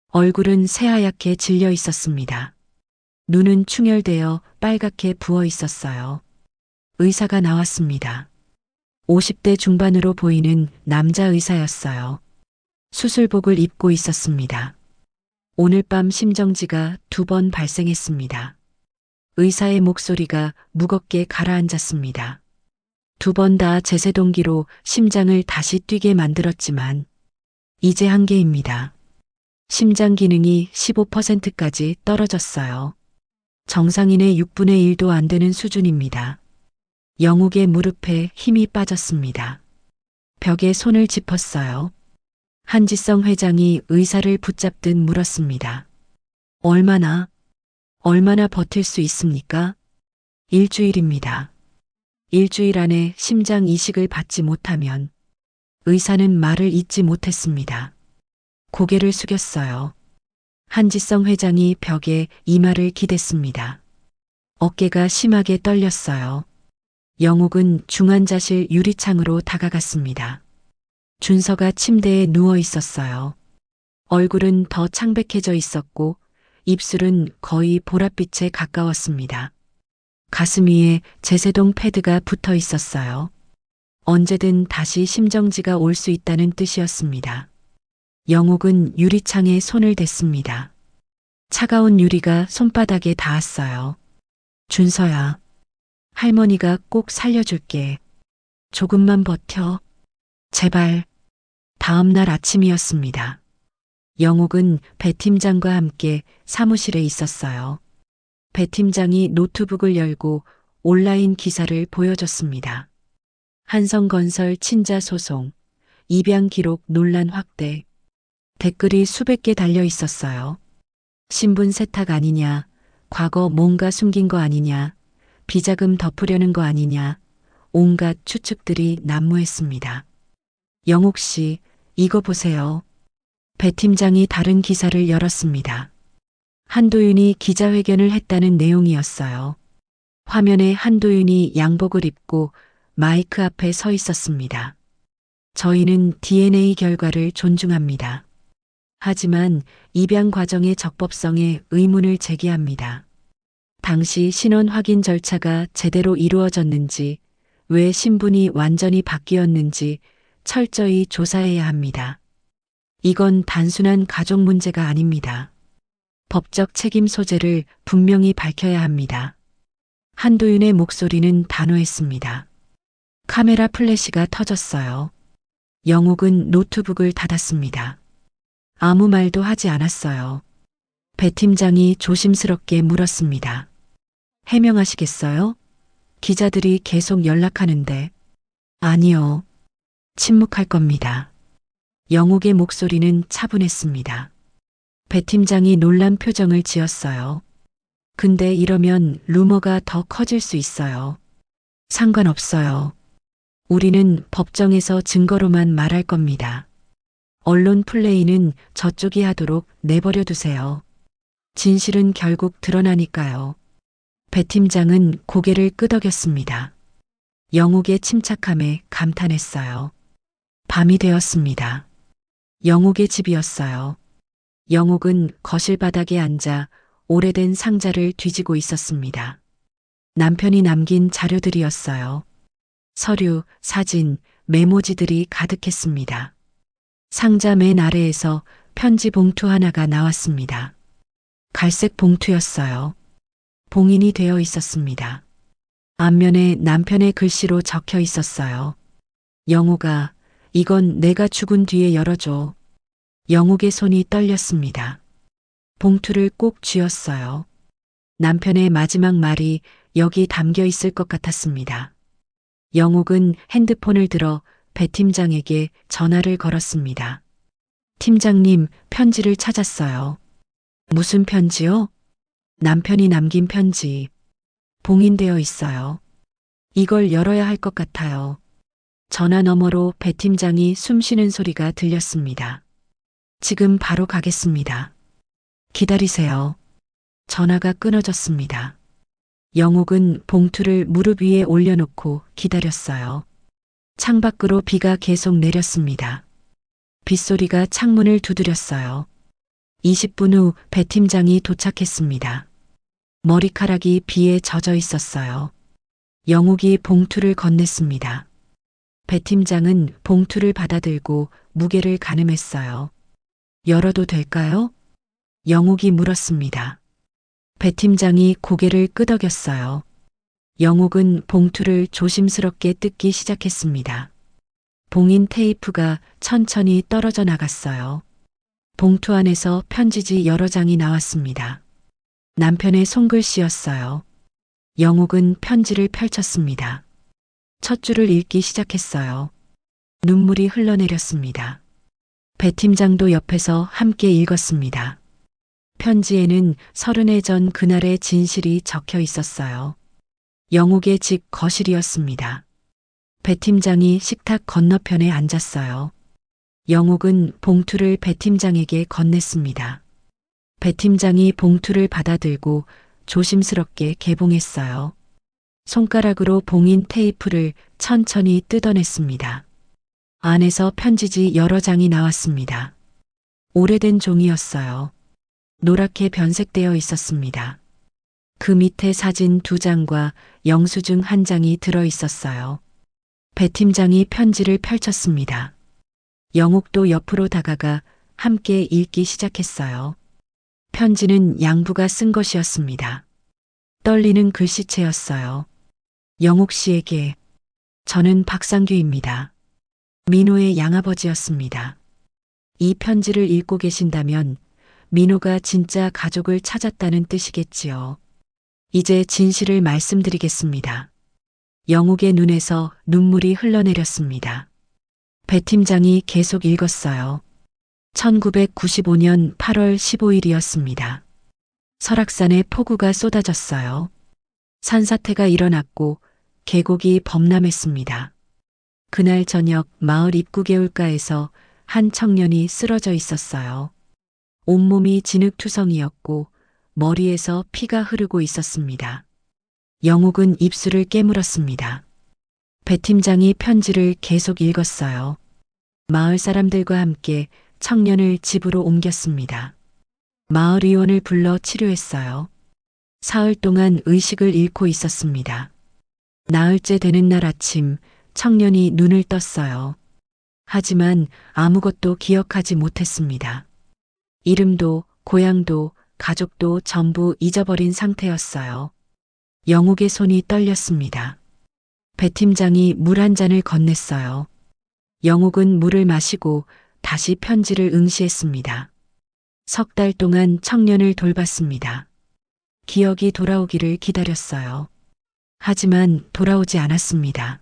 얼굴은 새하얗게 질려 있었습니다. 눈은 충혈되어 빨갛게 부어 있었어요. 의사가 나왔습니다. 50대 중반으로 보이는 남자 의사였어요. 수술복을 입고 있었습니다. 오늘 밤 심정지가 2번 발생했습니다. 의사의 목소리가 무겁게 가라앉았습니다. 2번 다 제세동기로 심장을 다시 뛰게 만들었지만 이제 한계입니다. 심장 기능이 15%까지 떨어졌어요. 정상인의 6분의 1도 안 되는 수준입니다. 영욱의 무릎에 힘이 빠졌습니다. 벽에 손을 짚었어요. 한지성 회장이 의사를 붙잡듯 물었습니다. 얼마나 버틸 수 있습니까? 일주일입니다. 일주일 안에 심장 이식을 받지 못하면 의사는 말을 잇지 못했습니다. 고개를 숙였어요. 한지성 회장이 벽에 이마를 기댔습니다. 어깨가 심하게 떨렸어요. 영욱은 중환자실 유리창으로 다가갔습니다. 준서가 침대에 누워 있었어요. 얼굴은 더 창백해져 있었고 입술은 거의 보랏빛에 가까웠습니다. 가슴 위에 제세동 패드가 붙어 있었어요. 언제든 다시 심정지가 올 수 있다는 뜻이었습니다. 영옥은 유리창에 손을 댔습니다. 차가운 유리가 손바닥에 닿았어요. 준서야, 할머니가 꼭 살려줄게. 조금만 버텨. 제발. 다음 날 아침이었습니다. 영옥은 배 팀장과 함께 사무실에 있었어요. 배 팀장이 노트북을 열고 온라인 기사를 보여줬습니다. 한성건설 친자 소송, 입양 기록 논란 확대. 댓글이 수백 개 달려 있었어요. 신분 세탁 아니냐, 과거 뭔가 숨긴 거 아니냐, 비자금 덮으려는 거 아니냐, 온갖 추측들이 난무했습니다. 영옥 씨, 이거 보세요. 배 팀장이 다른 기사를 열었습니다. 한도윤이 기자회견을 했다는 내용이었어요. 화면에 한도윤이 양복을 입고 마이크 앞에 서 있었습니다. 저희는 DNA 결과를 존중합니다. 하지만 입양 과정의 적법성에 의문을 제기합니다. 당시 신원 확인 절차가 제대로 이루어졌는지, 왜 신분이 완전히 바뀌었는지 철저히 조사해야 합니다. 이건 단순한 가족 문제가 아닙니다. 법적 책임 소재를 분명히 밝혀야 합니다. 한도윤의 목소리는 단호했습니다. 카메라 플래시가 터졌어요. 영옥은 노트북을 닫았습니다. 아무 말도 하지 않았어요. 배 팀장이 조심스럽게 물었습니다. 해명하시겠어요? 기자들이 계속 연락하는데. 아니요. 침묵할 겁니다. 영옥의 목소리는 차분했습니다. 배 팀장이 놀란 표정을 지었어요. 근데 이러면 루머가 더 커질 수 있어요. 상관없어요. 우리는 법정에서 증거로만 말할 겁니다. 언론 플레이는 저쪽이 하도록 내버려 두세요. 진실은 결국 드러나니까요. 배 팀장은 고개를 끄덕였습니다. 영옥의 침착함에 감탄했어요. 밤이 되었습니다. 영옥의 집이었어요. 영옥은 거실 바닥에 앉아 오래된 상자를 뒤지고 있었습니다. 남편이 남긴 자료들이었어요. 서류, 사진, 메모지들이 가득했습니다. 상자 맨 아래에서 편지 봉투 하나가 나왔습니다. 갈색 봉투였어요. 봉인이 되어 있었습니다. 앞면에 남편의 글씨로 적혀 있었어요. 영옥아, 이건 내가 죽은 뒤에 열어줘. 영옥의 손이 떨렸습니다. 봉투를 꼭 쥐었어요. 남편의 마지막 말이 여기 담겨 있을 것 같았습니다. 영옥은 핸드폰을 들어 배 팀장에게 전화를 걸었습니다. 팀장님, 편지를 찾았어요. 무슨 편지요? 남편이 남긴 편지. 봉인되어 있어요. 이걸 열어야 할 것 같아요. 전화 너머로 배 팀장이 숨 쉬는 소리가 들렸습니다. 지금 바로 가겠습니다. 기다리세요. 전화가 끊어졌습니다. 영옥은 봉투를 무릎 위에 올려놓고 기다렸어요. 창밖으로 비가 계속 내렸습니다. 빗소리가 창문을 두드렸어요. 20분 후 배 팀장이 도착했습니다. 머리카락이 비에 젖어 있었어요. 영옥이 봉투를 건넸습니다. 배 팀장은 봉투를 받아들고 무게를 가늠했어요. 열어도 될까요? 영옥이 물었습니다. 배 팀장이 고개를 끄덕였어요. 영옥은 봉투를 조심스럽게 뜯기 시작했습니다. 봉인 테이프가 천천히 떨어져 나갔어요. 봉투 안에서 편지지 여러 장이 나왔습니다. 남편의 손글씨였어요. 영옥은 편지를 펼쳤습니다. 첫 줄을 읽기 시작했어요. 눈물이 흘러내렸습니다. 배 팀장도 옆에서 함께 읽었습니다. 편지에는 30해 전 그날의 진실이 적혀 있었어요. 영옥의 집 거실이었습니다. 배 팀장이 식탁 건너편에 앉았어요. 영옥은 봉투를 배 팀장에게 건넸습니다. 배 팀장이 봉투를 받아들고 조심스럽게 개봉했어요. 손가락으로 봉인 테이프를 천천히 뜯어냈습니다. 안에서 편지지 여러 장이 나왔습니다. 오래된 종이였어요. 노랗게 변색되어 있었습니다. 그 밑에 사진 2장과 영수증 1장이 들어 있었어요. 배 팀장이 편지를 펼쳤습니다. 영옥도 옆으로 다가가 함께 읽기 시작했어요. 편지는 양부가 쓴 것이었습니다. 떨리는 글씨체였어요. 영옥 씨에게 저는 박상규입니다. 민호의 양아버지였습니다. 이 편지를 읽고 계신다면 민호가 진짜 가족을 찾았다는 뜻이겠지요. 이제 진실을 말씀드리겠습니다. 영옥의 눈에서 눈물이 흘러내렸습니다. 배 팀장이 계속 읽었어요. 1995년 8월 15일이었습니다. 설악산에 폭우가 쏟아졌어요. 산사태가 일어났고 계곡이 범람했습니다. 그날 저녁 마을 입구 개울가에서 한 청년이 쓰러져 있었어요. 온몸이 진흙투성이었고 머리에서 피가 흐르고 있었습니다. 영옥은 입술을 깨물었습니다. 배 팀장이 편지를 계속 읽었어요. 마을 사람들과 함께 청년을 집으로 옮겼습니다. 마을 의원을 불러 치료했어요. 사흘 동안 의식을 잃고 있었습니다. 나흘째 되는 날 아침 청년이 눈을 떴어요. 하지만 아무것도 기억하지 못했습니다. 이름도 고향도 가족도 전부 잊어버린 상태였어요. 영옥의 손이 떨렸습니다. 배 팀장이 물 한 잔을 건넸어요. 영옥은 물을 마시고 다시 편지를 응시했습니다. 3달 동안 청년을 돌봤습니다. 기억이 돌아오기를 기다렸어요. 하지만 돌아오지 않았습니다.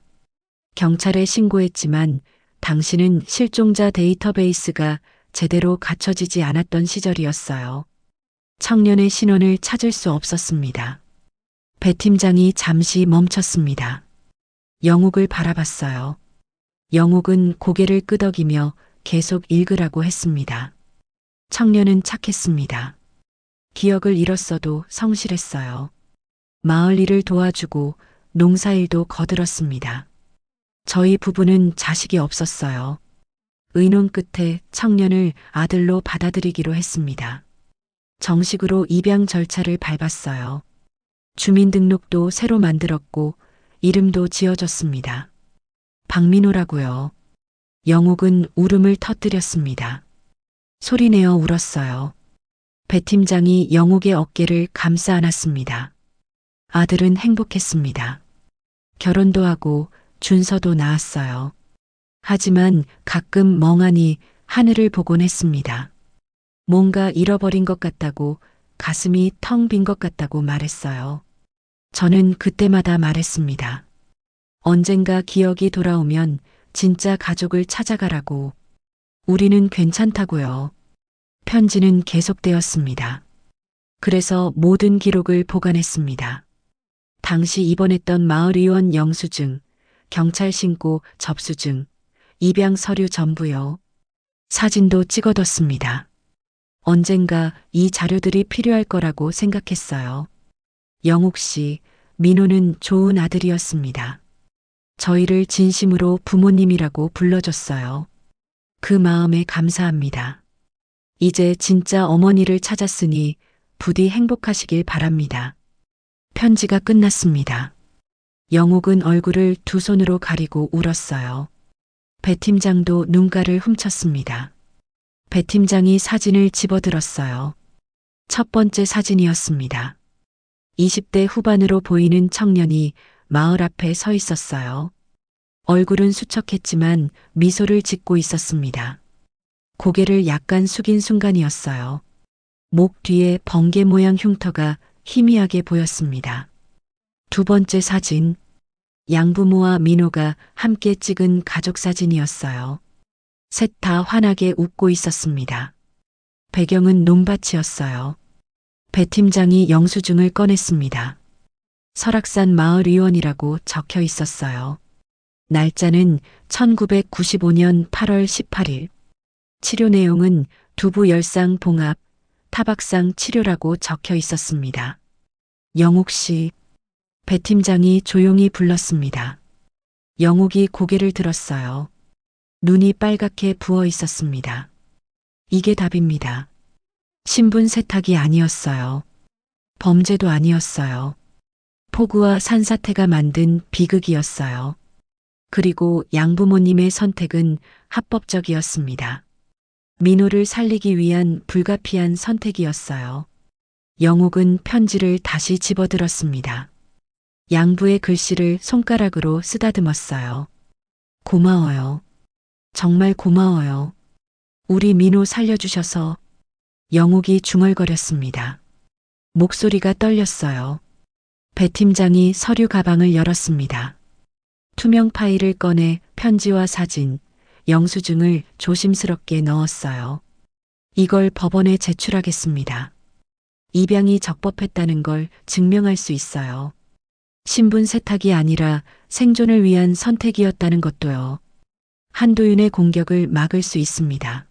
경찰에 신고했지만 당신은 실종자 데이터베이스가 제대로 갖춰지지 않았던 시절이었어요. 청년의 신원을 찾을 수 없었습니다. 배 팀장이 잠시 멈췄습니다. 영옥을 바라봤어요. 영옥은 고개를 끄덕이며 계속 읽으라고 했습니다. 청년은 착했습니다. 기억을 잃었어도 성실했어요. 마을 일을 도와주고 농사일도 거들었습니다. 저희 부부는 자식이 없었어요. 의논 끝에 청년을 아들로 받아들이기로 했습니다. 정식으로 입양 절차를 밟았어요. 주민등록도 새로 만들었고 이름도 지어줬습니다. 박민호라고요. 영옥은 울음을 터뜨렸습니다. 소리내어 울었어요. 배 팀장이 영옥의 어깨를 감싸 안았습니다. 아들은 행복했습니다. 결혼도 하고 준서도 낳았어요. 하지만 가끔 멍하니 하늘을 보곤 했습니다. 뭔가 잃어버린 것 같다고, 가슴이 텅 빈 것 같다고 말했어요. 저는 그때마다 말했습니다. 언젠가 기억이 돌아오면 진짜 가족을 찾아가라고. 우리는 괜찮다고요. 편지는 계속되었습니다. 그래서 모든 기록을 보관했습니다. 당시 입원했던 마을의원 영수증, 경찰 신고 접수증, 입양 서류 전부요. 사진도 찍어뒀습니다. 언젠가 이 자료들이 필요할 거라고 생각했어요. 영옥 씨, 민호는 좋은 아들이었습니다. 저희를 진심으로 부모님이라고 불러줬어요. 그 마음에 감사합니다. 이제 진짜 어머니를 찾았으니 부디 행복하시길 바랍니다. 편지가 끝났습니다. 영옥은 얼굴을 두 손으로 가리고 울었어요. 배 팀장도 눈가를 훔쳤습니다. 배 팀장이 사진을 집어들었어요. 첫 번째 사진이었습니다. 20대 후반으로 보이는 청년이 마을 앞에 서 있었어요. 얼굴은 수척했지만 미소를 짓고 있었습니다. 고개를 약간 숙인 순간이었어요. 목 뒤에 번개 모양 흉터가 희미하게 보였습니다. 두 번째 사진, 양부모와 민호가 함께 찍은 가족 사진이었어요. 셋 다 환하게 웃고 있었습니다. 배경은 논밭이었어요. 배 팀장이 영수증을 꺼냈습니다. 설악산 마을의원이라고 적혀 있었어요. 날짜는 1995년 8월 18일. 치료 내용은 두부 열상 봉합, 타박상 치료라고 적혀 있었습니다. 영옥 씨, 배 팀장이 조용히 불렀습니다. 영옥이 고개를 들었어요. 눈이 빨갛게 부어 있었습니다. 이게 답입니다. 신분 세탁이 아니었어요. 범죄도 아니었어요. 폭우와 산사태가 만든 비극이었어요. 그리고 양부모님의 선택은 합법적이었습니다. 민호를 살리기 위한 불가피한 선택이었어요. 영옥은 편지를 다시 집어들었습니다. 양부의 글씨를 손가락으로 쓰다듬었어요. 고마워요. 정말 고마워요. 우리 민호 살려주셔서. 영옥이 중얼거렸습니다. 목소리가 떨렸어요. 배 팀장이 서류 가방을 열었습니다. 투명 파일을 꺼내 편지와 사진, 영수증을 조심스럽게 넣었어요. 이걸 법원에 제출하겠습니다. 입양이 적법했다는 걸 증명할 수 있어요. 신분 세탁이 아니라 생존을 위한 선택이었다는 것도요. 한도윤의 공격을 막을 수 있습니다.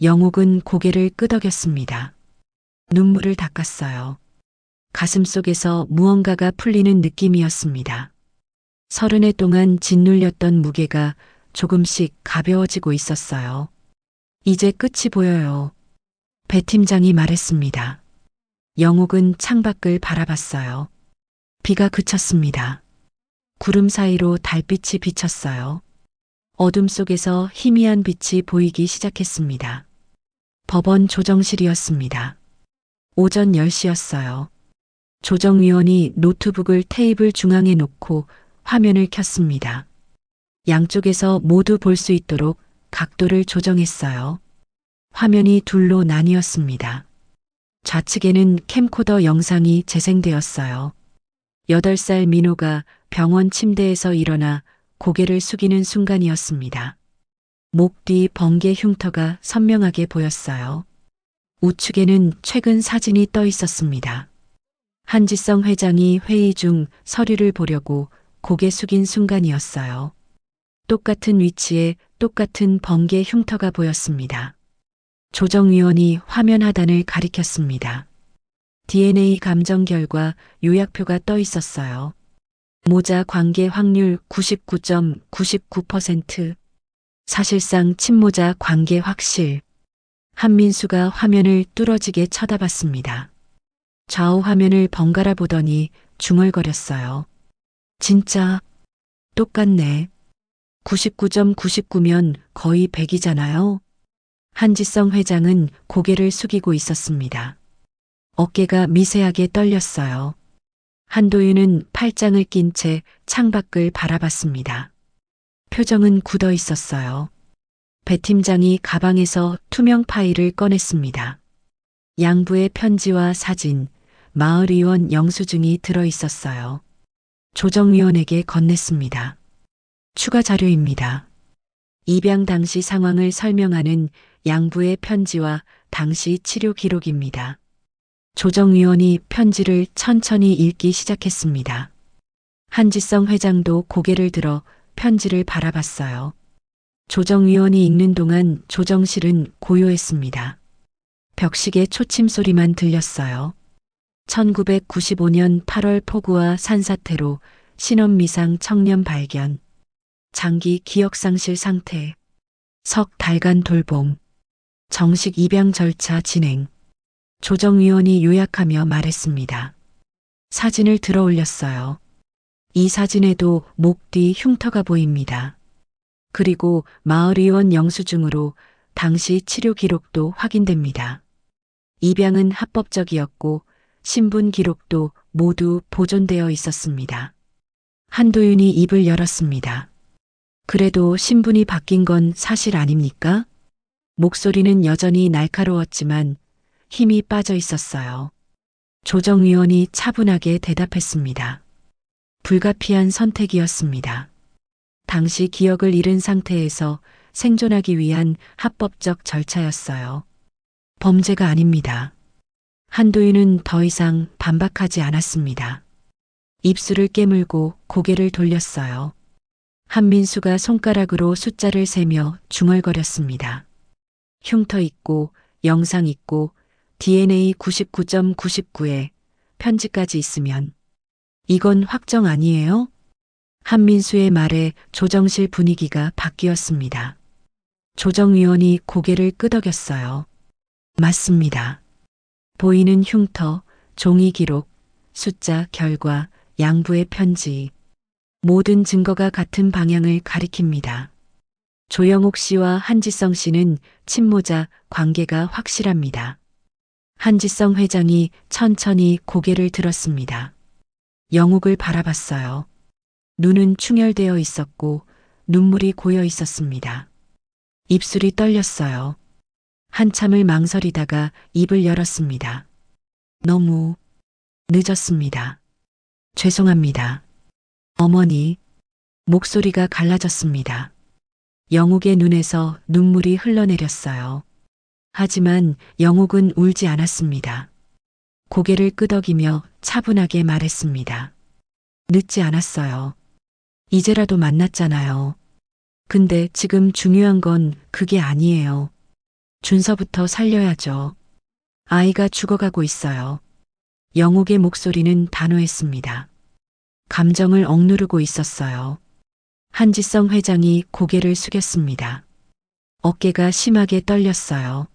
영옥은 고개를 끄덕였습니다. 눈물을 닦았어요. 가슴속에서 무언가가 풀리는 느낌이었습니다. 30해 동안 짓눌렸던 무게가 조금씩 가벼워지고 있었어요. 이제 끝이 보여요. 배 팀장이 말했습니다. 영옥은 창밖을 바라봤어요. 비가 그쳤습니다. 구름 사이로 달빛이 비쳤어요. 어둠 속에서 희미한 빛이 보이기 시작했습니다. 법원 조정실이었습니다. 오전 10시였어요. 조정위원이 노트북을 테이블 중앙에 놓고 화면을 켰습니다. 양쪽에서 모두 볼 수 있도록 각도를 조정했어요. 화면이 둘로 나뉘었습니다. 좌측에는 캠코더 영상이 재생되었어요. 8살 민호가 병원 침대에서 일어나 고개를 숙이는 순간이었습니다. 목 뒤 번개 흉터가 선명하게 보였어요. 우측에는 최근 사진이 떠 있었습니다. 한지성 회장이 회의 중 서류를 보려고 고개 숙인 순간이었어요. 똑같은 위치에 똑같은 번개 흉터가 보였습니다. 조정위원이 화면 하단을 가리켰습니다. DNA 감정 결과 요약표가 떠 있었어요. 모자 관계 확률 99.99%. 사실상 친모자 관계 확실. 한민수가 화면을 뚫어지게 쳐다봤습니다. 좌우 화면을 번갈아 보더니 중얼거렸어요. 진짜 똑같네. 99.99면 거의 100이잖아요. 한지성 회장은 고개를 숙이고 있었습니다. 어깨가 미세하게 떨렸어요. 한도윤은 팔짱을 낀 채 창밖을 바라봤습니다. 표정은 굳어 있었어요. 배 팀장이 가방에서 투명 파일을 꺼냈습니다. 양부의 편지와 사진, 마을의원 영수증이 들어 있었어요. 조정위원에게 건넸습니다. 추가 자료입니다. 입양 당시 상황을 설명하는 양부의 편지와 당시 치료 기록입니다. 조정위원이 편지를 천천히 읽기 시작했습니다. 한지성 회장도 고개를 들어 편지를 바라봤어요. 조정위원이 읽는 동안 조정실은 고요했습니다. 벽식의 초침 소리만 들렸어요. 1995년 8월 폭우와 산사태로 신원미상 청년 발견. 장기 기억상실 상태. 석 달간 돌봄. 정식 입양 절차 진행. 조정위원이 요약하며 말했습니다. 사진을 들어 올렸어요. 이 사진에도 목 뒤 흉터가 보입니다. 그리고 마을의원 영수증으로 당시 치료 기록도 확인됩니다. 입양은 합법적이었고 신분 기록도 모두 보존되어 있었습니다. 한도윤이 입을 열었습니다. 그래도 신분이 바뀐 건 사실 아닙니까? 목소리는 여전히 날카로웠지만 힘이 빠져 있었어요. 조정위원이 차분하게 대답했습니다. 불가피한 선택이었습니다. 당시 기억을 잃은 상태에서 생존하기 위한 합법적 절차였어요. 범죄가 아닙니다. 한도윤은 더 이상 반박하지 않았습니다. 입술을 깨물고 고개를 돌렸어요. 한민수가 손가락으로 숫자를 세며 중얼거렸습니다. 흉터 있고 영상 있고 DNA 99.99에 편지까지 있으면 이건 확정 아니에요? 한민수의 말에 조정실 분위기가 바뀌었습니다. 조정위원이 고개를 끄덕였어요. 맞습니다. 보이는 흉터, 종이 기록, 숫자, 결과, 양부의 편지. 모든 증거가 같은 방향을 가리킵니다. 조영옥 씨와 한지성 씨는 친모자 관계가 확실합니다. 한지성 회장이 천천히 고개를 들었습니다. 영옥을 바라봤어요. 눈은 충혈되어 있었고 눈물이 고여 있었습니다. 입술이 떨렸어요. 한참을 망설이다가 입을 열었습니다. 너무 늦었습니다. 죄송합니다. 어머니. 목소리가 갈라졌습니다. 영옥의 눈에서 눈물이 흘러내렸어요. 하지만 영옥은 울지 않았습니다. 고개를 끄덕이며 차분하게 말했습니다. 늦지 않았어요. 이제라도 만났잖아요. 근데 지금 중요한 건 그게 아니에요. 준서부터 살려야죠. 아이가 죽어가고 있어요. 영옥의 목소리는 단호했습니다. 감정을 억누르고 있었어요. 한지성 회장이 고개를 숙였습니다. 어깨가 심하게 떨렸어요.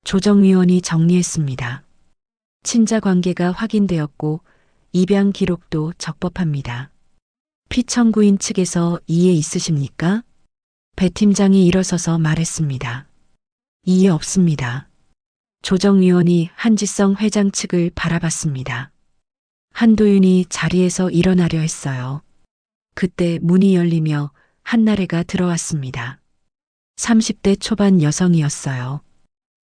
조정위원이 정리했습니다. 친자 관계가 확인되었고 입양 기록도 적법합니다. 피청구인 측에서 이해 있으십니까? 배 팀장이 일어서서 말했습니다. 이해 없습니다. 조정위원이 한지성 회장 측을 바라봤습니다. 한도윤이 자리에서 일어나려 했어요. 그때 문이 열리며 한나래가 들어왔습니다. 30대 초반 여성이었어요.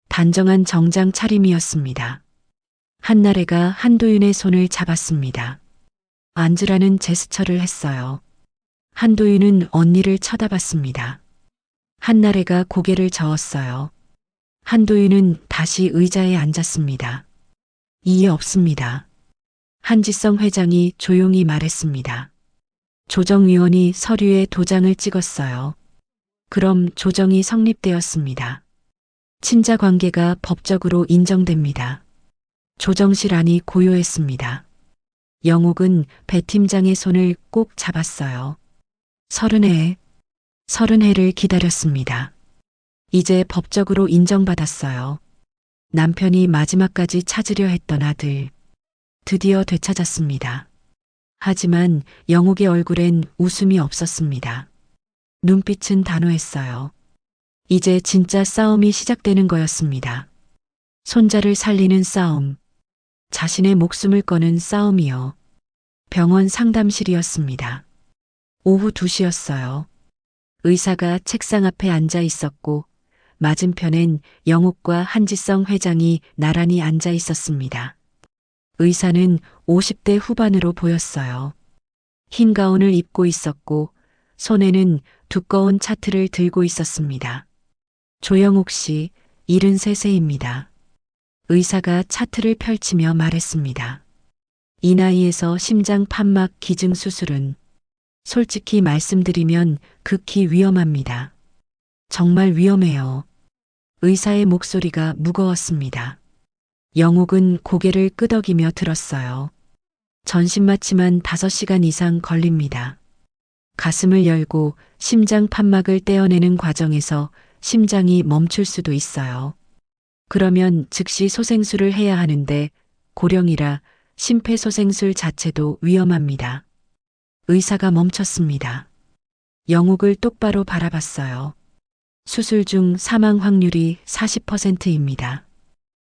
단정한 정장 차림이었습니다. 한나래가 한도윤의 손을 잡았습니다. 앉으라는 제스처를 했어요. 한도윤은 언니를 쳐다봤습니다. 한나래가 고개를 저었어요. 한도윤은 다시 의자에 앉았습니다. 이해 없습니다. 한지성 회장이 조용히 말했습니다. 조정위원이 서류에 도장을 찍었어요. 그럼 조정이 성립되었습니다. 친자 관계가 법적으로 인정됩니다. 조정실 안이 고요했습니다. 영옥은 배 팀장의 손을 꼭 잡았어요. 30해를 기다렸습니다. 이제 법적으로 인정받았어요. 남편이 마지막까지 찾으려 했던 아들. 드디어 되찾았습니다. 하지만 영옥의 얼굴엔 웃음이 없었습니다. 눈빛은 단호했어요. 이제 진짜 싸움이 시작되는 거였습니다. 손자를 살리는 싸움. 자신의 목숨을 거는 싸움이요. 병원 상담실이었습니다. 오후 2시였어요. 의사가 책상 앞에 앉아 있었고 맞은편엔 영옥과 한지성 회장이 나란히 앉아 있었습니다. 의사는 50대 후반으로 보였어요. 흰 가운을 입고 있었고 손에는 두꺼운 차트를 들고 있었습니다. 조영옥 씨, 73세입니다. 의사가 차트를 펼치며 말했습니다. 이 나이에서 심장 판막 기증 수술은 솔직히 말씀드리면 극히 위험합니다. 정말 위험해요. 의사의 목소리가 무거웠습니다. 영옥은 고개를 끄덕이며 들었어요. 전신 마취만 5시간 이상 걸립니다. 가슴을 열고 심장 판막을 떼어내는 과정에서 심장이 멈출 수도 있어요. 그러면 즉시 소생술을 해야 하는데 고령이라 심폐소생술 자체도 위험합니다. 의사가 멈췄습니다. 영옥을 똑바로 바라봤어요. 수술 중 사망 확률이 40%입니다.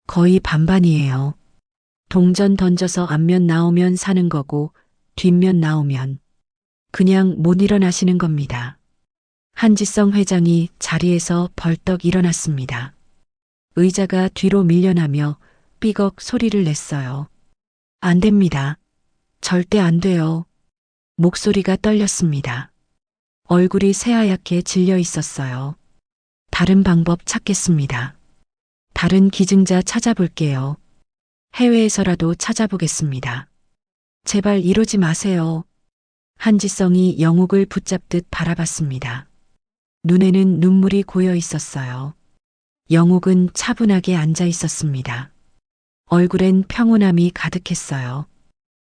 거의 반반이에요. 동전 던져서 앞면 나오면 사는 거고 뒷면 나오면 그냥 못 일어나시는 겁니다. 한지성 회장이 자리에서 벌떡 일어났습니다. 의자가 뒤로 밀려나며 삐걱 소리를 냈어요. 안 됩니다. 절대 안 돼요. 목소리가 떨렸습니다. 얼굴이 새하얗게 질려 있었어요. 다른 방법 찾겠습니다. 다른 기증자 찾아볼게요. 해외에서라도 찾아보겠습니다. 제발 이러지 마세요. 한지성이 영옥을 붙잡듯 바라봤습니다. 눈에는 눈물이 고여 있었어요. 영옥은 차분하게 앉아 있었습니다. 얼굴엔 평온함이 가득했어요.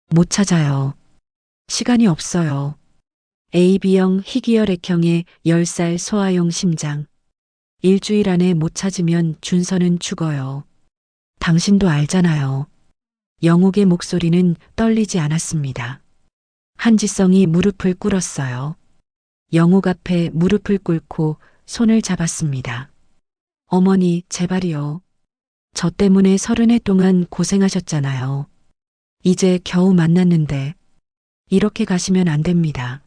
못 찾아요. 시간이 없어요. AB형 희귀혈액형의 10살 소아용 심장. 일주일 안에 못 찾으면 준서는 죽어요. 당신도 알잖아요. 영옥의 목소리는 떨리지 않았습니다. 한지성이 무릎을 꿇었어요. 영옥 앞에 무릎을 꿇고 손을 잡았습니다. 어머니, 제발이요. 저 때문에 30해 동안 고생하셨잖아요. 이제 겨우 만났는데 이렇게 가시면 안 됩니다.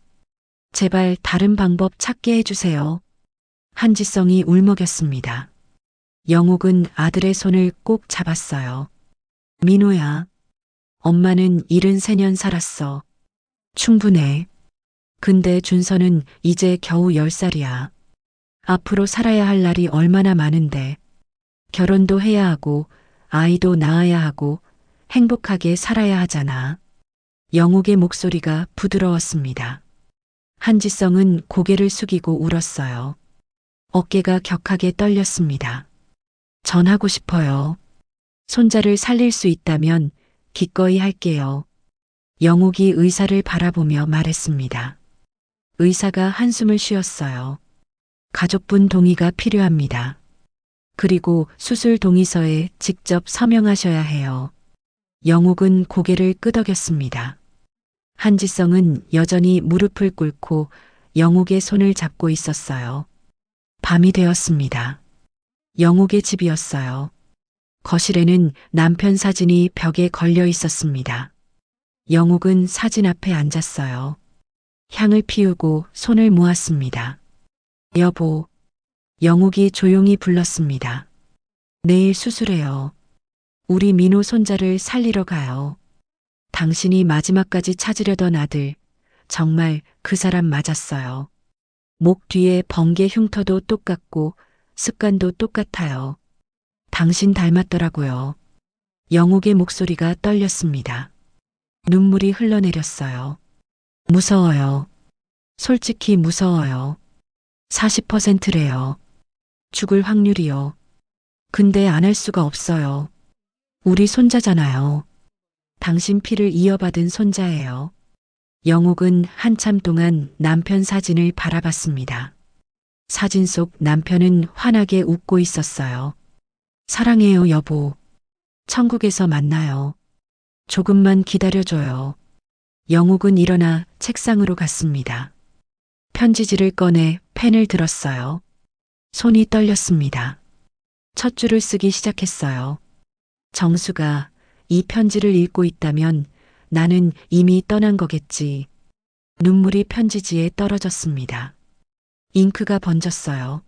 제발 다른 방법 찾게 해주세요. 한지성이 울먹였습니다. 영옥은 아들의 손을 꼭 잡았어요. 민호야, 엄마는 73년 살았어. 충분해. 근데 준서는 이제 겨우 10살이야. 앞으로 살아야 할 날이 얼마나 많은데. 결혼도 해야 하고, 아이도 낳아야 하고, 행복하게 살아야 하잖아. 영옥의 목소리가 부드러웠습니다. 한지성은 고개를 숙이고 울었어요. 어깨가 격하게 떨렸습니다. 전하고 싶어요. 손자를 살릴 수 있다면 기꺼이 할게요. 영옥이 의사를 바라보며 말했습니다. 의사가 한숨을 쉬었어요. 가족분 동의가 필요합니다. 그리고 수술 동의서에 직접 서명하셔야 해요. 영옥은 고개를 끄덕였습니다. 한지성은 여전히 무릎을 꿇고 영옥의 손을 잡고 있었어요. 밤이 되었습니다. 영옥의 집이었어요. 거실에는 남편 사진이 벽에 걸려 있었습니다. 영옥은 사진 앞에 앉았어요. 향을 피우고 손을 모았습니다. 여보, 영옥이 조용히 불렀습니다. 내일 수술해요. 우리 민호 손자를 살리러 가요. 당신이 마지막까지 찾으려던 아들, 정말 그 사람 맞았어요. 목 뒤에 번개 흉터도 똑같고 습관도 똑같아요. 당신 닮았더라고요. 영옥의 목소리가 떨렸습니다. 눈물이 흘러내렸어요. 무서워요. 솔직히 무서워요. 40%래요. 죽을 확률이요. 근데 안 할 수가 없어요. 우리 손자잖아요. 당신 피를 이어받은 손자예요. 영옥은 한참 동안 남편 사진을 바라봤습니다. 사진 속 남편은 환하게 웃고 있었어요. 사랑해요, 여보. 천국에서 만나요. 조금만 기다려줘요. 영옥은 일어나 책상으로 갔습니다. 편지지를 꺼내 펜을 들었어요. 손이 떨렸습니다. 첫 줄을 쓰기 시작했어요. 정수가 이 편지를 읽고 있다면 나는 이미 떠난 거겠지. 눈물이 편지지에 떨어졌습니다. 잉크가 번졌어요.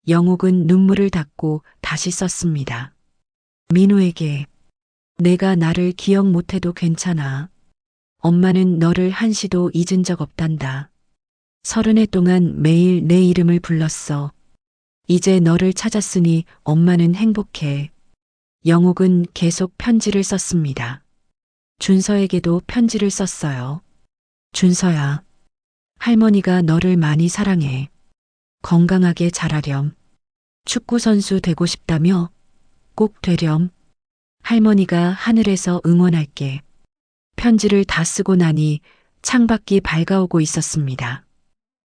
영옥은 눈물을 닦고 다시 썼습니다. 민호에게 내가 나를 기억 못해도 괜찮아. 엄마는 너를 한시도 잊은 적 없단다. 30해 동안 매일 내 이름을 불렀어. 이제 너를 찾았으니 엄마는 행복해. 영옥은 계속 편지를 썼습니다. 준서에게도 편지를 썼어요. 준서야, 할머니가 너를 많이 사랑해. 건강하게 자라렴. 축구선수 되고 싶다며? 꼭 되렴. 할머니가 하늘에서 응원할게. 편지를 다 쓰고 나니 창밖이 밝아오고 있었습니다.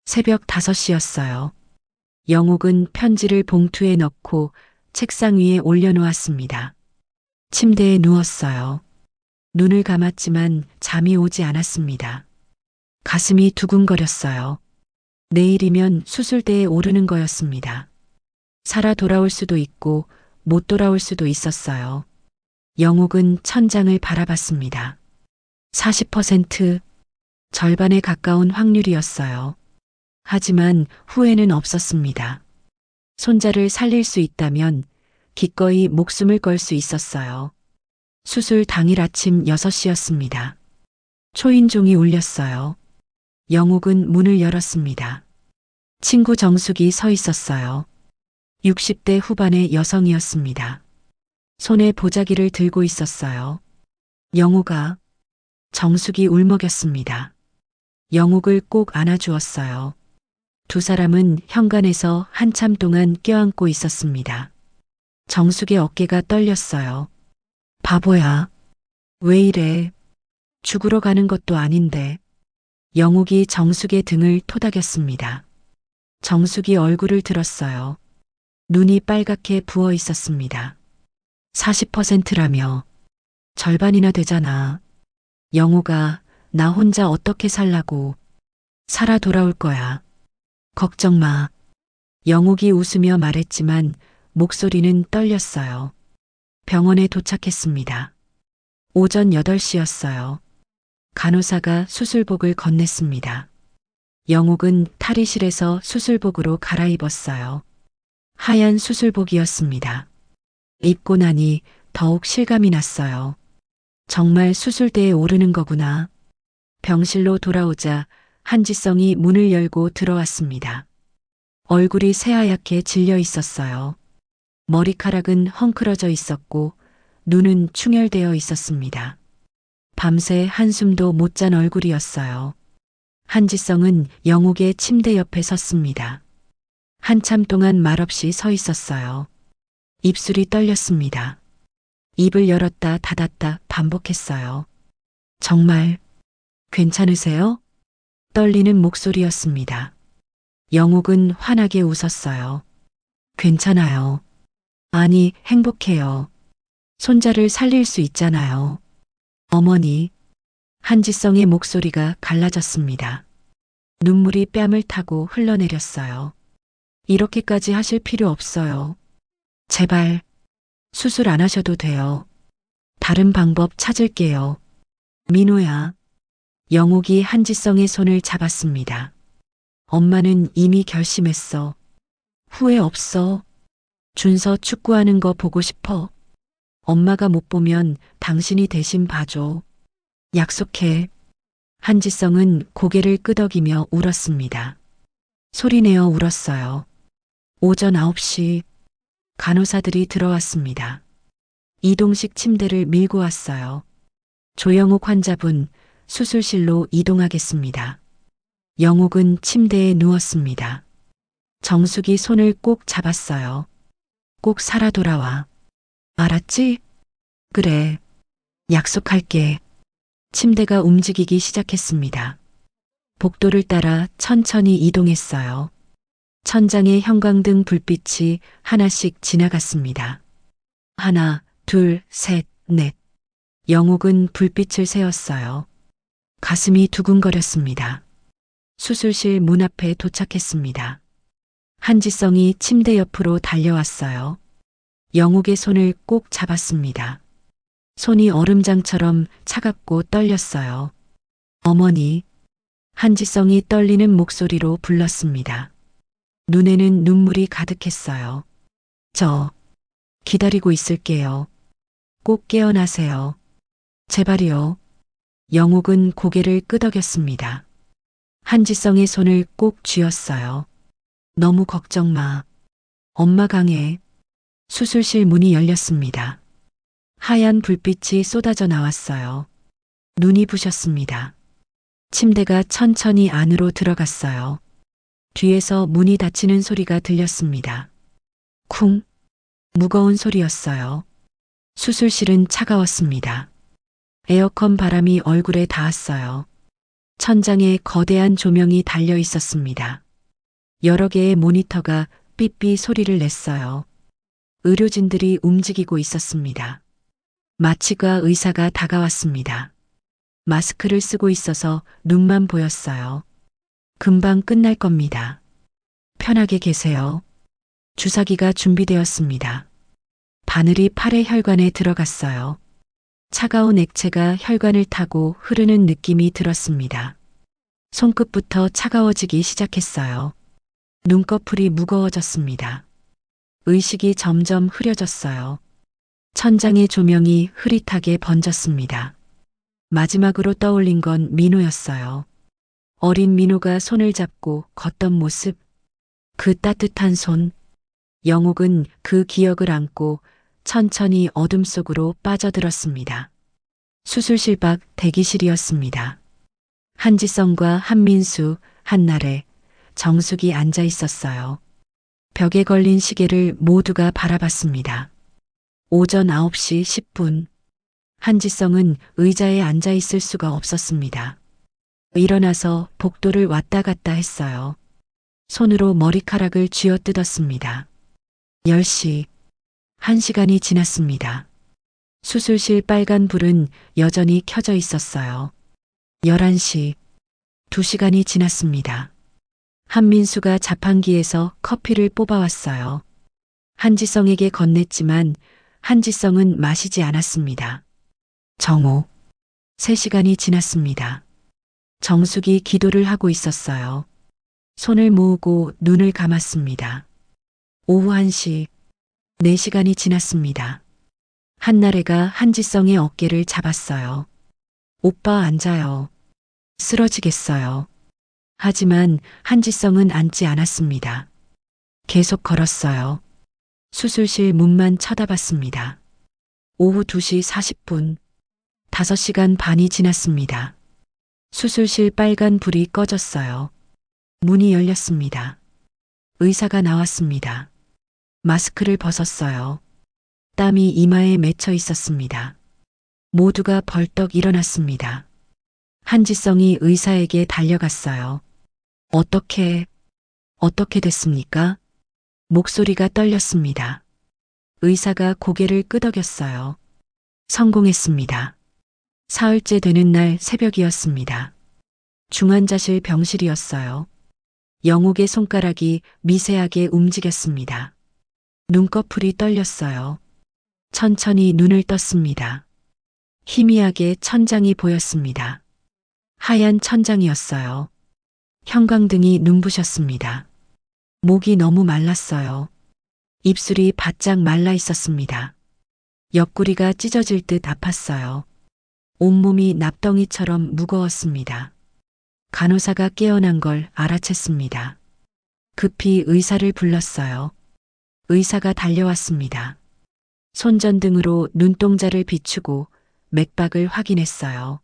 새벽 5시였어요. 영옥은 편지를 봉투에 넣고 책상 위에 올려놓았습니다. 침대에 누웠어요. 눈을 감았지만 잠이 오지 않았습니다. 가슴이 두근거렸어요. 내일이면 수술대에 오르는 거였습니다. 살아 돌아올 수도 있고 못 돌아올 수도 있었어요. 영옥은 천장을 바라봤습니다. 40%, 절반에 가까운 확률이었어요. 하지만 후회는 없었습니다. 손자를 살릴 수 있다면 기꺼이 목숨을 걸 수 있었어요. 수술 당일 아침 6시였습니다. 초인종이 울렸어요. 영옥은 문을 열었습니다. 친구 정숙이 서 있었어요. 60대 후반의 여성이었습니다. 손에 보자기를 들고 있었어요. 영옥아. 정숙이 울먹였습니다. 영옥을 꼭 안아주었어요. 두 사람은 현관에서 한참 동안 껴안고 있었습니다. 정숙의 어깨가 떨렸어요. 바보야. 왜 이래? 죽으러 가는 것도 아닌데. 영옥이 정숙의 등을 토닥였습니다. 정숙이 얼굴을 들었어요. 눈이 빨갛게 부어 있었습니다. 40%라며. 절반이나 되잖아. 영호가 나 혼자 어떻게 살라고. 살아 돌아올 거야. 걱정 마. 영옥이 웃으며 말했지만 목소리는 떨렸어요. 병원에 도착했습니다. 오전 8시였어요. 간호사가 수술복을 건넸습니다. 영옥은 탈의실에서 수술복으로 갈아입었어요. 하얀 수술복이었습니다. 입고 나니 더욱 실감이 났어요. 정말 수술대에 오르는 거구나. 병실로 돌아오자 한지성이 문을 열고 들어왔습니다. 얼굴이 새하얗게 질려 있었어요. 머리카락은 헝클어져 있었고 눈은 충혈되어 있었습니다. 밤새 한숨도 못 잔 얼굴이었어요. 한지성은 영옥의 침대 옆에 섰습니다. 한참 동안 말없이 서 있었어요. 입술이 떨렸습니다. 입을 열었다 닫았다 반복했어요. 정말 괜찮으세요? 떨리는 목소리였습니다. 영옥은 환하게 웃었어요. 괜찮아요. 아니, 행복해요. 손자를 살릴 수 있잖아요. 어머니. 한지성의 목소리가 갈라졌습니다. 눈물이 뺨을 타고 흘러내렸어요. 이렇게까지 하실 필요 없어요. 제발, 수술 안 하셔도 돼요. 다른 방법 찾을게요. 민호야. 영옥이 한지성의 손을 잡았습니다. 엄마는 이미 결심했어. 후회 없어. 준서 축구하는 거 보고 싶어. 엄마가 못 보면 당신이 대신 봐줘. 약속해. 한지성은 고개를 끄덕이며 울었습니다. 소리내어 울었어요. 오전 9시 간호사들이 들어왔습니다. 이동식 침대를 밀고 왔어요. 조영옥 환자분 수술실로 이동하겠습니다. 영옥은 침대에 누웠습니다. 정숙이 손을 꼭 잡았어요. 꼭 살아 돌아와. 알았지? 그래. 약속할게. 침대가 움직이기 시작했습니다. 복도를 따라 천천히 이동했어요. 천장에 형광등 불빛이 하나씩 지나갔습니다. 하나, 둘, 셋, 넷. 영옥은 불빛을 세웠어요. 가슴이 두근거렸습니다. 수술실 문 앞에 도착했습니다. 한지성이 침대 옆으로 달려왔어요. 영옥의 손을 꼭 잡았습니다. 손이 얼음장처럼 차갑고 떨렸어요. 어머니. 한지성이 떨리는 목소리로 불렀습니다. 눈에는 눈물이 가득했어요. 저 기다리고 있을게요. 꼭 깨어나세요. 제발이요. 영옥은 고개를 끄덕였습니다. 한지성의 손을 꼭 쥐었어요. 너무 걱정 마. 엄마 강해. 수술실 문이 열렸습니다. 하얀 불빛이 쏟아져 나왔어요. 눈이 부셨습니다. 침대가 천천히 안으로 들어갔어요. 뒤에서 문이 닫히는 소리가 들렸습니다. 쿵. 무거운 소리였어요. 수술실은 차가웠습니다. 에어컨 바람이 얼굴에 닿았어요. 천장에 거대한 조명이 달려 있었습니다. 여러 개의 모니터가 삐삐 소리를 냈어요. 의료진들이 움직이고 있었습니다. 마취과 의사가 다가왔습니다. 마스크를 쓰고 있어서 눈만 보였어요. 금방 끝날 겁니다. 편하게 계세요. 주사기가 준비되었습니다. 바늘이 팔의 혈관에 들어갔어요. 차가운 액체가 혈관을 타고 흐르는 느낌이 들었습니다. 손끝부터 차가워지기 시작했어요. 눈꺼풀이 무거워졌습니다. 의식이 점점 흐려졌어요. 천장의 조명이 흐릿하게 번졌습니다. 마지막으로 떠올린 건 민호였어요. 어린 민호가 손을 잡고 걷던 모습, 그 따뜻한 손. 영옥은 그 기억을 안고 천천히 어둠 속으로 빠져들었습니다. 수술실 밖 대기실이었습니다. 한지성과 한민수, 한나래, 정숙이 앉아 있었어요. 벽에 걸린 시계를 모두가 바라봤습니다. 오전 9시 10분. 한지성은 의자에 앉아 있을 수가 없었습니다. 일어나서 복도를 왔다 갔다 했어요. 손으로 머리카락을 쥐어뜯었습니다. 10시. 1시간이 지났습니다. 수술실 빨간 불은 여전히 켜져 있었어요. 11시, 2시간이 지났습니다. 한민수가 자판기에서 커피를 뽑아왔어요. 한지성에게 건넸지만 한지성은 마시지 않았습니다. 정오, 3시간이 지났습니다. 정숙이 기도를 하고 있었어요. 손을 모으고 눈을 감았습니다. 오후 1시, 4시간이 지났습니다. 한나래가 한지성의 어깨를 잡았어요. 오빠 앉아요. 쓰러지겠어요. 하지만 한지성은 앉지 않았습니다. 계속 걸었어요. 수술실 문만 쳐다봤습니다. 오후 2시 40분, 5시간 반이 지났습니다. 수술실 빨간 불이 꺼졌어요. 문이 열렸습니다. 의사가 나왔습니다. 마스크를 벗었어요. 땀이 이마에 맺혀 있었습니다. 모두가 벌떡 일어났습니다. 한지성이 의사에게 달려갔어요. 어떻게 됐습니까? 목소리가 떨렸습니다. 의사가 고개를 끄덕였어요. 성공했습니다. 사흘째 되는 날 새벽이었습니다. 중환자실 병실이었어요. 영옥의 손가락이 미세하게 움직였습니다. 눈꺼풀이 떨렸어요. 천천히 눈을 떴습니다. 희미하게 천장이 보였습니다. 하얀 천장이었어요. 형광등이 눈부셨습니다. 목이 너무 말랐어요. 입술이 바짝 말라 있었습니다. 옆구리가 찢어질 듯 아팠어요. 온몸이 납덩이처럼 무거웠습니다. 간호사가 깨어난 걸 알아챘습니다. 급히 의사를 불렀어요. 의사가 달려왔습니다. 손전등으로 눈동자를 비추고 맥박을 확인했어요.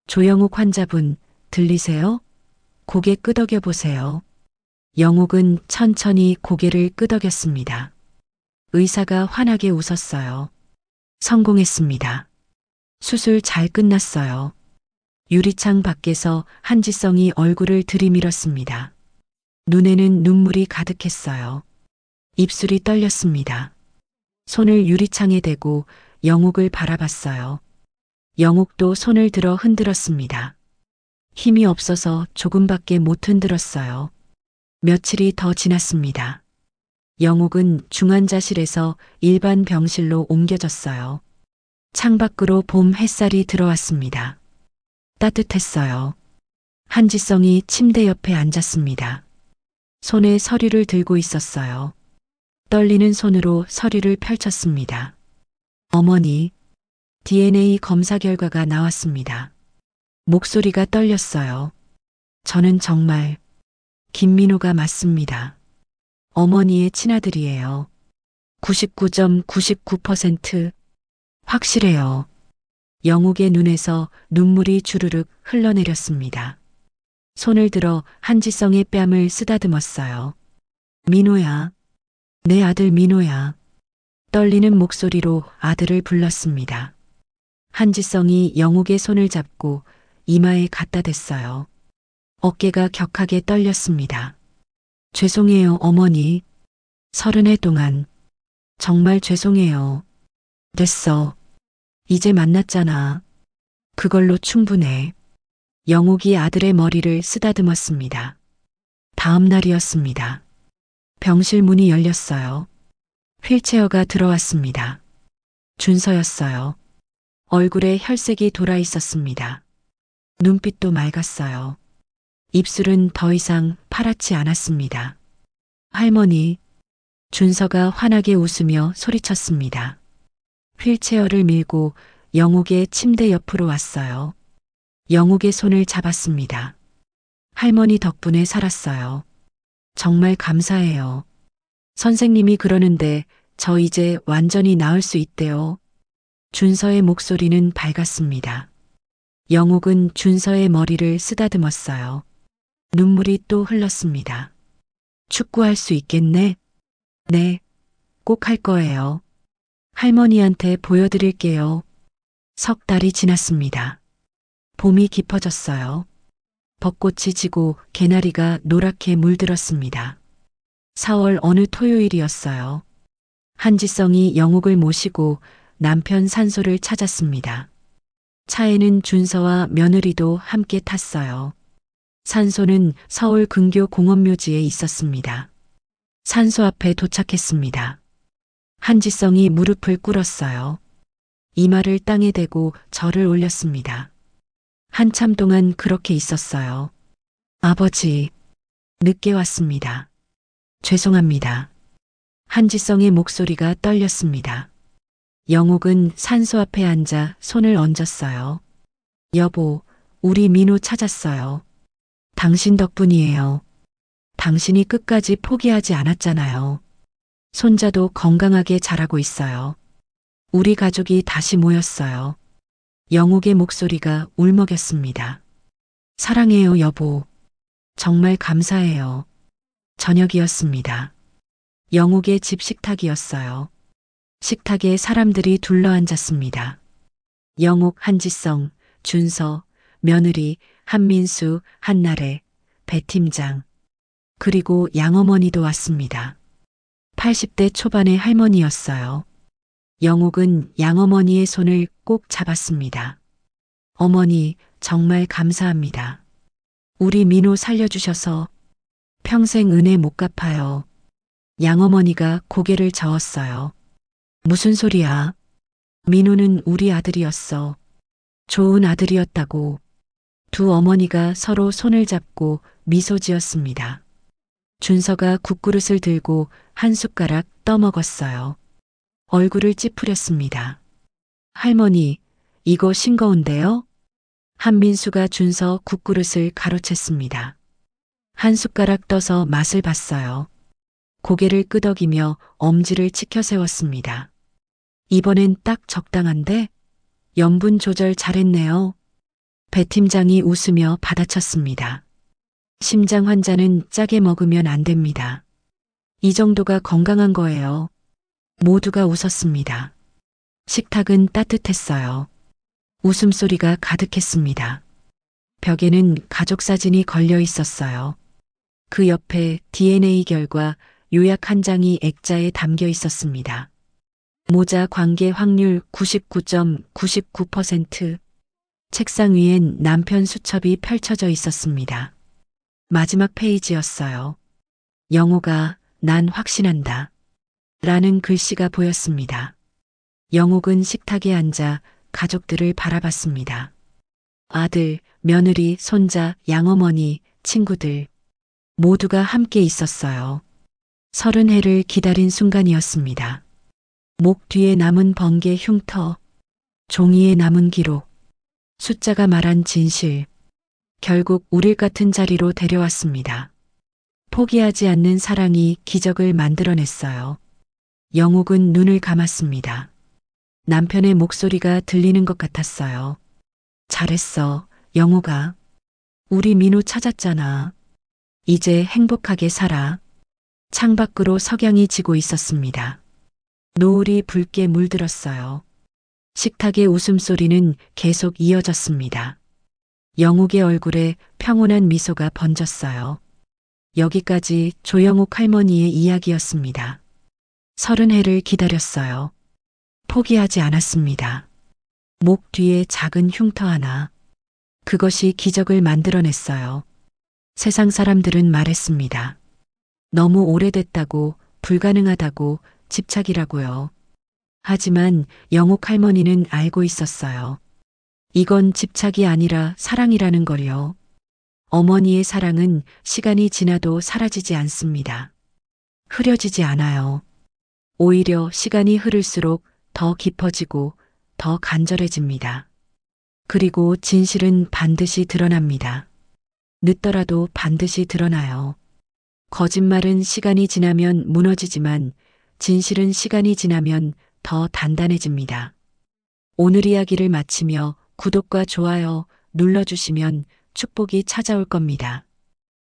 조영욱 환자분, 들리세요? 고개 끄덕여 보세요. 영욱은 천천히 고개를 끄덕였습니다. 의사가 환하게 웃었어요. 성공했습니다. 수술 잘 끝났어요. 유리창 밖에서 한지성이 얼굴을 들이밀었습니다. 눈에는 눈물이 가득했어요. 입술이 떨렸습니다. 손을 유리창에 대고 영욱을 바라봤어요. 영욱도 손을 들어 흔들었습니다. 힘이 없어서 조금밖에 못 흔들었어요. 며칠이 더 지났습니다. 영욱은 중환자실에서 일반 병실로 옮겨졌어요. 창밖으로 봄 햇살이 들어왔습니다. 따뜻했어요. 한지성이 침대 옆에 앉았습니다. 손에 서류를 들고 있었어요. 떨리는 손으로 서류를 펼쳤습니다. 어머니, DNA 검사 결과가 나왔습니다. 목소리가 떨렸어요. 저는 정말 김민호가 맞습니다. 어머니의 친아들이에요. 99.99% 확실해요. 영욱의 눈에서 눈물이 주르륵 흘러내렸습니다. 손을 들어 한지성의 뺨을 쓰다듬었어요. 민호야, 내 아들 민호야. 떨리는 목소리로 아들을 불렀습니다. 한지성이 영욱의 손을 잡고 이마에 갖다 댔어요. 어깨가 격하게 떨렸습니다. 죄송해요, 어머니. 30해 동안. 정말 죄송해요. 됐어. 이제 만났잖아. 그걸로 충분해. 영욱이 아들의 머리를 쓰다듬었습니다. 다음 날이었습니다. 병실 문이 열렸어요. 휠체어가 들어왔습니다. 준서였어요. 얼굴에 혈색이 돌아 있었습니다. 눈빛도 맑았어요. 입술은 더 이상 파랗지 않았습니다. 할머니, 준서가 환하게 웃으며 소리쳤습니다. 휠체어를 밀고 영욱의 침대 옆으로 왔어요. 영욱의 손을 잡았습니다. 할머니 덕분에 살았어요. 정말 감사해요. 선생님이 그러는데 저 이제 완전히 나을 수 있대요. 준서의 목소리는 밝았습니다. 영욱은 준서의 머리를 쓰다듬었어요. 눈물이 또 흘렀습니다. 축구할 수 있겠네? 네, 꼭 할 거예요. 할머니한테 보여드릴게요. 석 달이 지났습니다. 봄이 깊어졌어요. 벚꽃이 지고 개나리가 노랗게 물들었습니다. 4월 어느 토요일이었어요. 한지성이 영욱을 모시고 남편 산소를 찾았습니다. 차에는 준서와 며느리도 함께 탔어요. 산소는 서울 근교 공원묘지에 있었습니다. 산소 앞에 도착했습니다. 한지성이 무릎을 꿇었어요. 이마를 땅에 대고 절을 올렸습니다. 한참 동안 그렇게 있었어요. 아버지, 늦게 왔습니다. 죄송합니다. 한지성의 목소리가 떨렸습니다. 영옥은 산소 앞에 앉아 손을 얹었어요. 여보, 우리 민호 찾았어요. 당신 덕분이에요. 당신이 끝까지 포기하지 않았잖아요. 손자도 건강하게 자라고 있어요. 우리 가족이 다시 모였어요. 영옥의 목소리가 울먹였습니다. 사랑해요, 여보. 정말 감사해요. 저녁이었습니다. 영옥의 집 식탁이었어요. 식탁에 사람들이 둘러앉았습니다. 영옥, 한지성, 준서, 며느리, 한민수, 한나래, 배 팀장, 그리고 양어머니도 왔습니다. 80대 초반의 할머니였어요. 영옥은 양어머니의 손을 꼭 잡았습니다. 어머니, 정말 감사합니다. 우리 민호 살려주셔서 평생 은혜 못 갚아요. 양어머니가 고개를 저었어요. 무슨 소리야? 민호는 우리 아들이었어. 좋은 아들이었다고. 두 어머니가 서로 손을 잡고 미소 지었습니다. 준서가 국그릇을 들고 한 숟가락 떠먹었어요. 얼굴을 찌푸렸습니다. 할머니, 이거 싱거운데요? 한민수가 준서 국그릇을 가로챘습니다. 한 숟가락 떠서 맛을 봤어요. 고개를 끄덕이며 엄지를 치켜 세웠습니다. 이번엔 딱 적당한데? 염분 조절 잘했네요. 배 팀장이 웃으며 받아쳤습니다. 심장 환자는 짜게 먹으면 안 됩니다. 이 정도가 건강한 거예요. 모두가 웃었습니다. 식탁은 따뜻했어요. 웃음소리가 가득했습니다. 벽에는 가족 사진이 걸려 있었어요. 그 옆에 DNA 결과 요약 한 장이 액자에 담겨 있었습니다. 모자 관계 확률 99.99%. 책상 위엔 남편 수첩이 펼쳐져 있었습니다. 마지막 페이지였어요. 영호가 난 확신한다. 라는 글씨가 보였습니다. 영옥은 식탁에 앉아 가족들을 바라봤습니다. 아들, 며느리, 손자, 양어머니, 친구들 모두가 함께 있었어요. 30해를 기다린 순간이었습니다. 목 뒤에 남은 번개 흉터, 종이에 남은 기록, 숫자가 말한 진실, 결국 우릴 같은 자리로 데려왔습니다. 포기하지 않는 사랑이 기적을 만들어냈어요. 영옥은 눈을 감았습니다. 남편의 목소리가 들리는 것 같았어요. 잘했어, 영옥아. 우리 민호 찾았잖아. 이제 행복하게 살아. 창밖으로 석양이 지고 있었습니다. 노을이 붉게 물들었어요. 식탁의 웃음소리는 계속 이어졌습니다. 영옥의 얼굴에 평온한 미소가 번졌어요. 여기까지 조영옥 할머니의 이야기였습니다. 30해를 기다렸어요. 포기하지 않았습니다. 목 뒤에 작은 흉터 하나. 그것이 기적을 만들어냈어요. 세상 사람들은 말했습니다. 너무 오래됐다고, 불가능하다고, 집착이라고요. 하지만 영옥 할머니는 알고 있었어요. 이건 집착이 아니라 사랑이라는 걸요. 어머니의 사랑은 시간이 지나도 사라지지 않습니다. 흐려지지 않아요. 오히려 시간이 흐를수록 더 깊어지고 더 간절해집니다. 그리고 진실은 반드시 드러납니다. 늦더라도 반드시 드러나요. 거짓말은 시간이 지나면 무너지지만 진실은 시간이 지나면 더 단단해집니다. 오늘 이야기를 마치며 구독과 좋아요 눌러주시면 축복이 찾아올 겁니다.